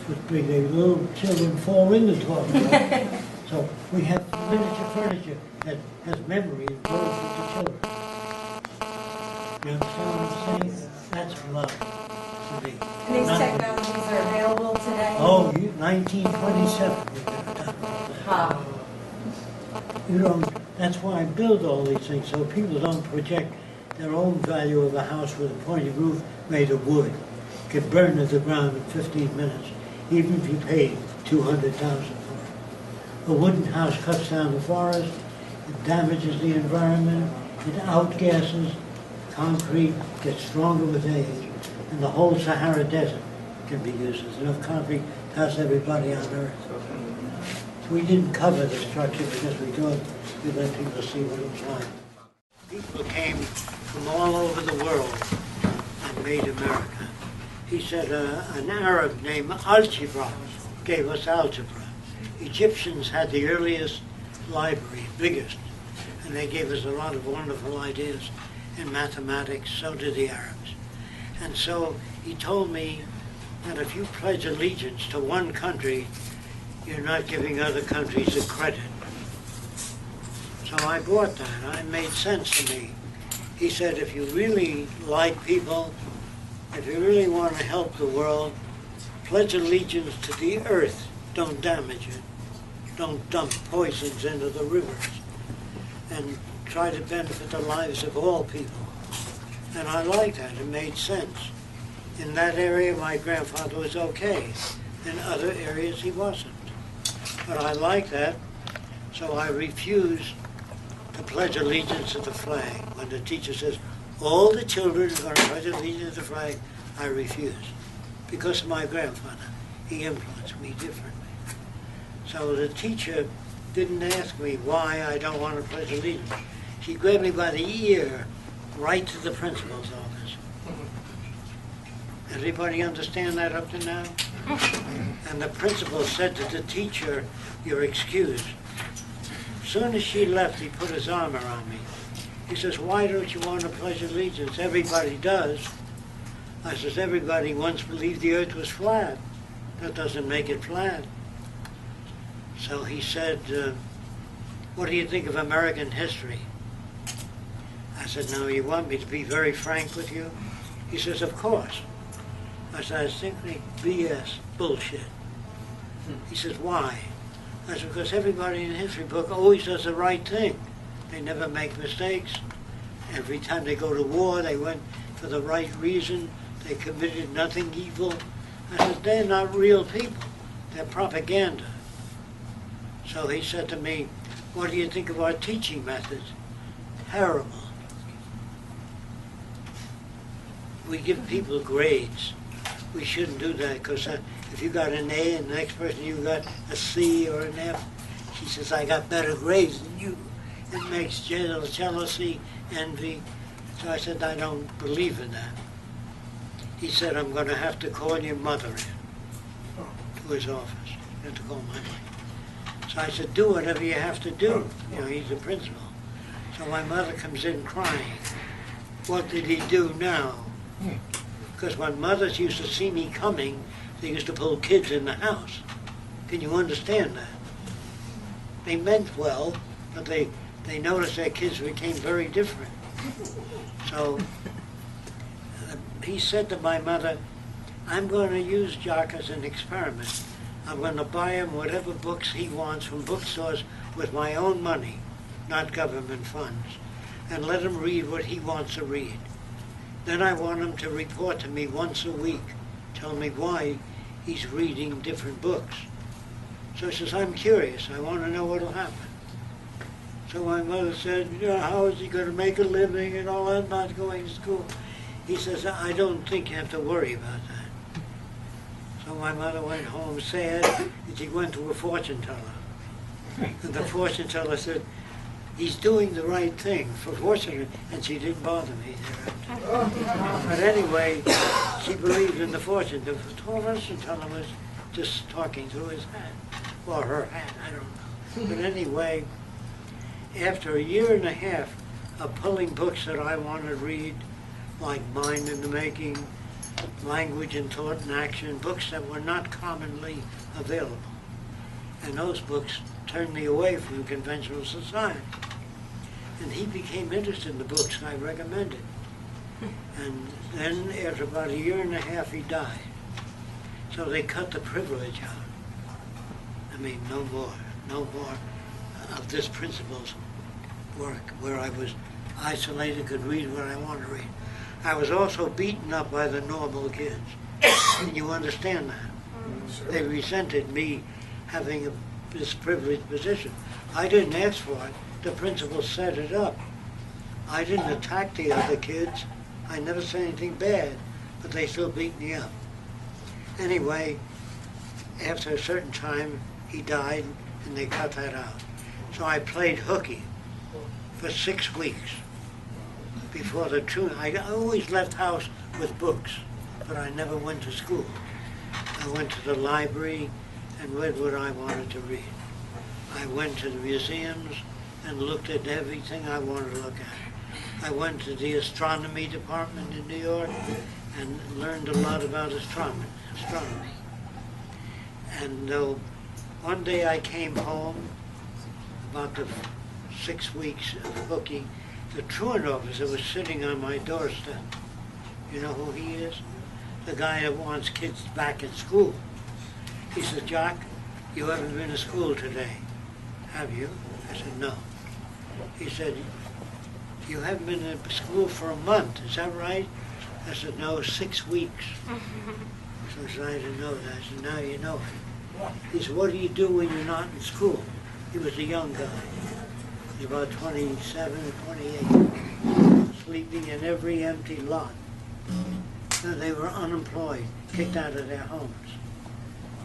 With big little children fall in the toilet bowl. So we have miniature furniture that has memory and goes with the children. You understand what I'm saying? That's love to me. And these technologies are available today? Oh, 1927. we've got done all that. Wow. You don't, that's why I build all these things, so people don't project their own value of a house with a pointed roof made of wood. Could burn to the ground in 15 minutes, even if you paid $200,000 for it. A wooden house cuts down the forest, it damages the environment, it outgasses, concrete gets stronger with age, and the whole Sahara Desert can be used. There's enough concrete to house everybody on Earth. We didn't cover the structure because we thought we'd let people see what it was like. People came from all over the world and made America. He said an Arab named Algebra gave us algebra. Egyptians had the earliest library, biggest, and they gave us a lot of wonderful ideas in mathematics, so did the Arabs. And so he told me that if you pledge allegiance to one country, you're not giving other countries the credit. So I bought that. It made sense to me. He said, if you really like people, if you really want to help the world, pledge allegiance to the earth. Don't damage it. Don't dump poisons into the rivers. And try to benefit the lives of all people. And I like that. It made sense. In that area, my grandfather was okay. In other areas, he wasn't. But I like that, so I refused to pledge allegiance to the flag. When the teacher says, all the children are going to pledge allegiance to the flag, I refuse. Because of my grandfather. He influenced me differently. So the teacher didn't ask me why I don't want to pledge allegiance. She grabbed me by the ear right to the principal's office. Everybody understand that up to now? And the principal said to the teacher, you're excused. As soon as she left, he put his arm around me. He says, why don't you want to pledge allegiance? Everybody does. I says, everybody once believed the earth was flat. That doesn't make it flat. So he said, what do you think of American history? I said, now you want me to be very frank with you? He says, of course. I said, I was thinking BS, bullshit. He says, why? I said, because everybody in the history book always does the right thing. They never make mistakes. Every time they go to war, they went for the right reason They committed nothing evil. I said, they're not real people. They're propaganda. So he said to me, what do you think of our teaching methods? Terrible. We give people grades. We shouldn't do that because if you got an A and the next person you got a C or an F, he says, I got better grades than you. It makes jealousy, envy. So I said, I don't believe in that. He said, I'm going to have to call your mother in to his office. You have to call my mother. So I said, do whatever you have to do. You know, he's the principal. So my mother comes in crying. What did he do now? Because when mothers used to see me coming, they used to pull kids in the house. Can you understand that? They meant well, but they noticed their kids became very different. So he said to my mother, I'm going to use Jock as an experiment. I'm going to buy him whatever books he wants from bookstores with my own money, not government funds, and let him read what he wants to read. Then I want him to report to me once a week, tell me why he's reading different books. So he says, I'm curious. I want to know what will happen. So my mother said, you know, how is he going to make a living and all that, not going to school? He says, I don't think you have to worry about that. So my mother went home sad, and she went to a fortune teller. And the fortune teller said, he's doing the right thing for fortune, and she didn't bother me thereafter. But anyway, she believed in the fortune. The fortune teller was just talking through his hat, or her hat, I don't know. But anyway, after a year and a half of pulling books that I want to read, like Mind in the Making, Language and Thought and Action, books that were not commonly available. And those books turned me away from conventional society. And he became interested in the books I recommended. And then after about a year and a half, he died. So they cut the privilege out. I mean, no more of this principal's work, where I was isolated, could read what I wanted to read. I was also beaten up by the normal kids. And you understand that? Sure. They resented me having this privileged position. I didn't ask for it. The principal set it up. I didn't attack the other kids. I never said anything bad, but they still beat me up. Anyway, after a certain time, he died, and they cut that out. So I played hooky for 6 weeks before the truth. I always left house with books, but I never went to school. I went to the library and read what I wanted to read. I went to the museums and looked at everything I wanted to look at. I went to the astronomy department in New York and learned a lot about astronomy. And one day I came home about the 6 weeks of hooky. The truant officer was sitting on my doorstep. You know who he is? The guy that wants kids back at school. He said, Jock, you haven't been to school today, have you? I said, no. He said, you haven't been to school for a month, is that right? I said, no, 6 weeks. So he said, I didn't know that. I said, now you know it. He said, what do you do when you're not in school? He was a young guy. He was about 27 or 28, sleeping in every empty lot. And they were unemployed, kicked out of their homes.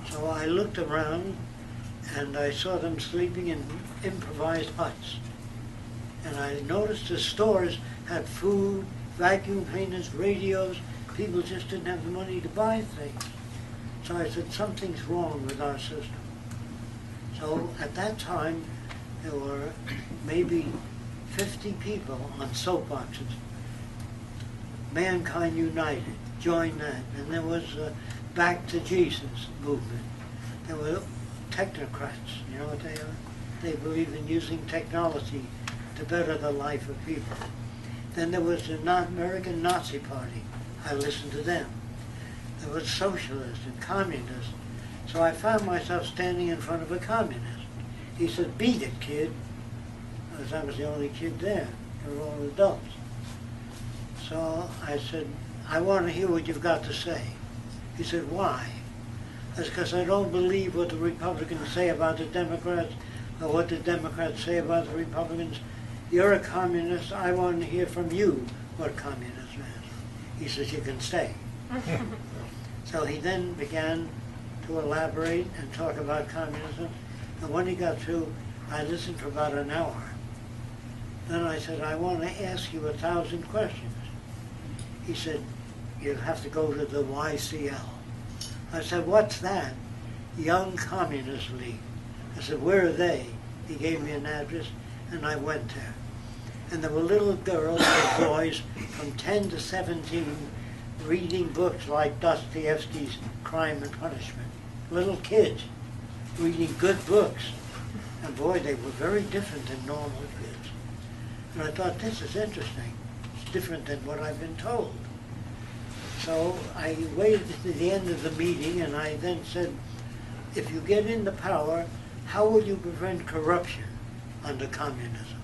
So I looked around and I saw them sleeping in improvised huts. And I noticed the stores had food, vacuum cleaners, radios. People just didn't have the money to buy things. So I said, something's wrong with our system. So at that time, there were maybe 50 people on soapboxes. Mankind United, join that. And there was Back to Jesus movement. There were technocrats, you know what they are? They believe in using technology to better the life of people. Then there was the American Nazi Party. I listened to them. There was socialists and communists. So I found myself standing in front of a communist. He said, beat it, kid. Because I was the only kid there. They were all adults. So I said, I want to hear what you've got to say. He said, why? That's because I don't believe what the Republicans say about the Democrats or what the Democrats say about the Republicans. You're a communist. I want to hear from you what communism is. He says, you can stay. So he then began to elaborate and talk about communism. And when he got through, I listened for about an hour. Then I said, I want to ask you 1,000 questions. He said, you'll have to go to the YCL. I said, what's that? Young Communist League. I said, where are they? He gave me an address, and I went there. And there were little girls and boys from 10 to 17 reading books like Dostoevsky's Crime and Punishment. Little kids reading good books. And boy, they were very different than normal kids. And I thought, this is interesting. It's different than what I've been told. So I waited to the end of the meeting, and I then said, if you get into power, how will you prevent corruption under communism?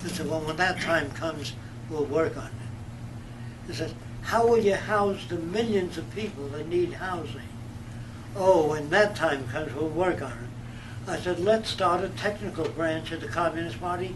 He said, well, when that time comes, we'll work on it. He said, how will you house the millions of people that need housing? Oh, when that time comes, we'll work on it. I said, let's start a technical branch of the Communist Party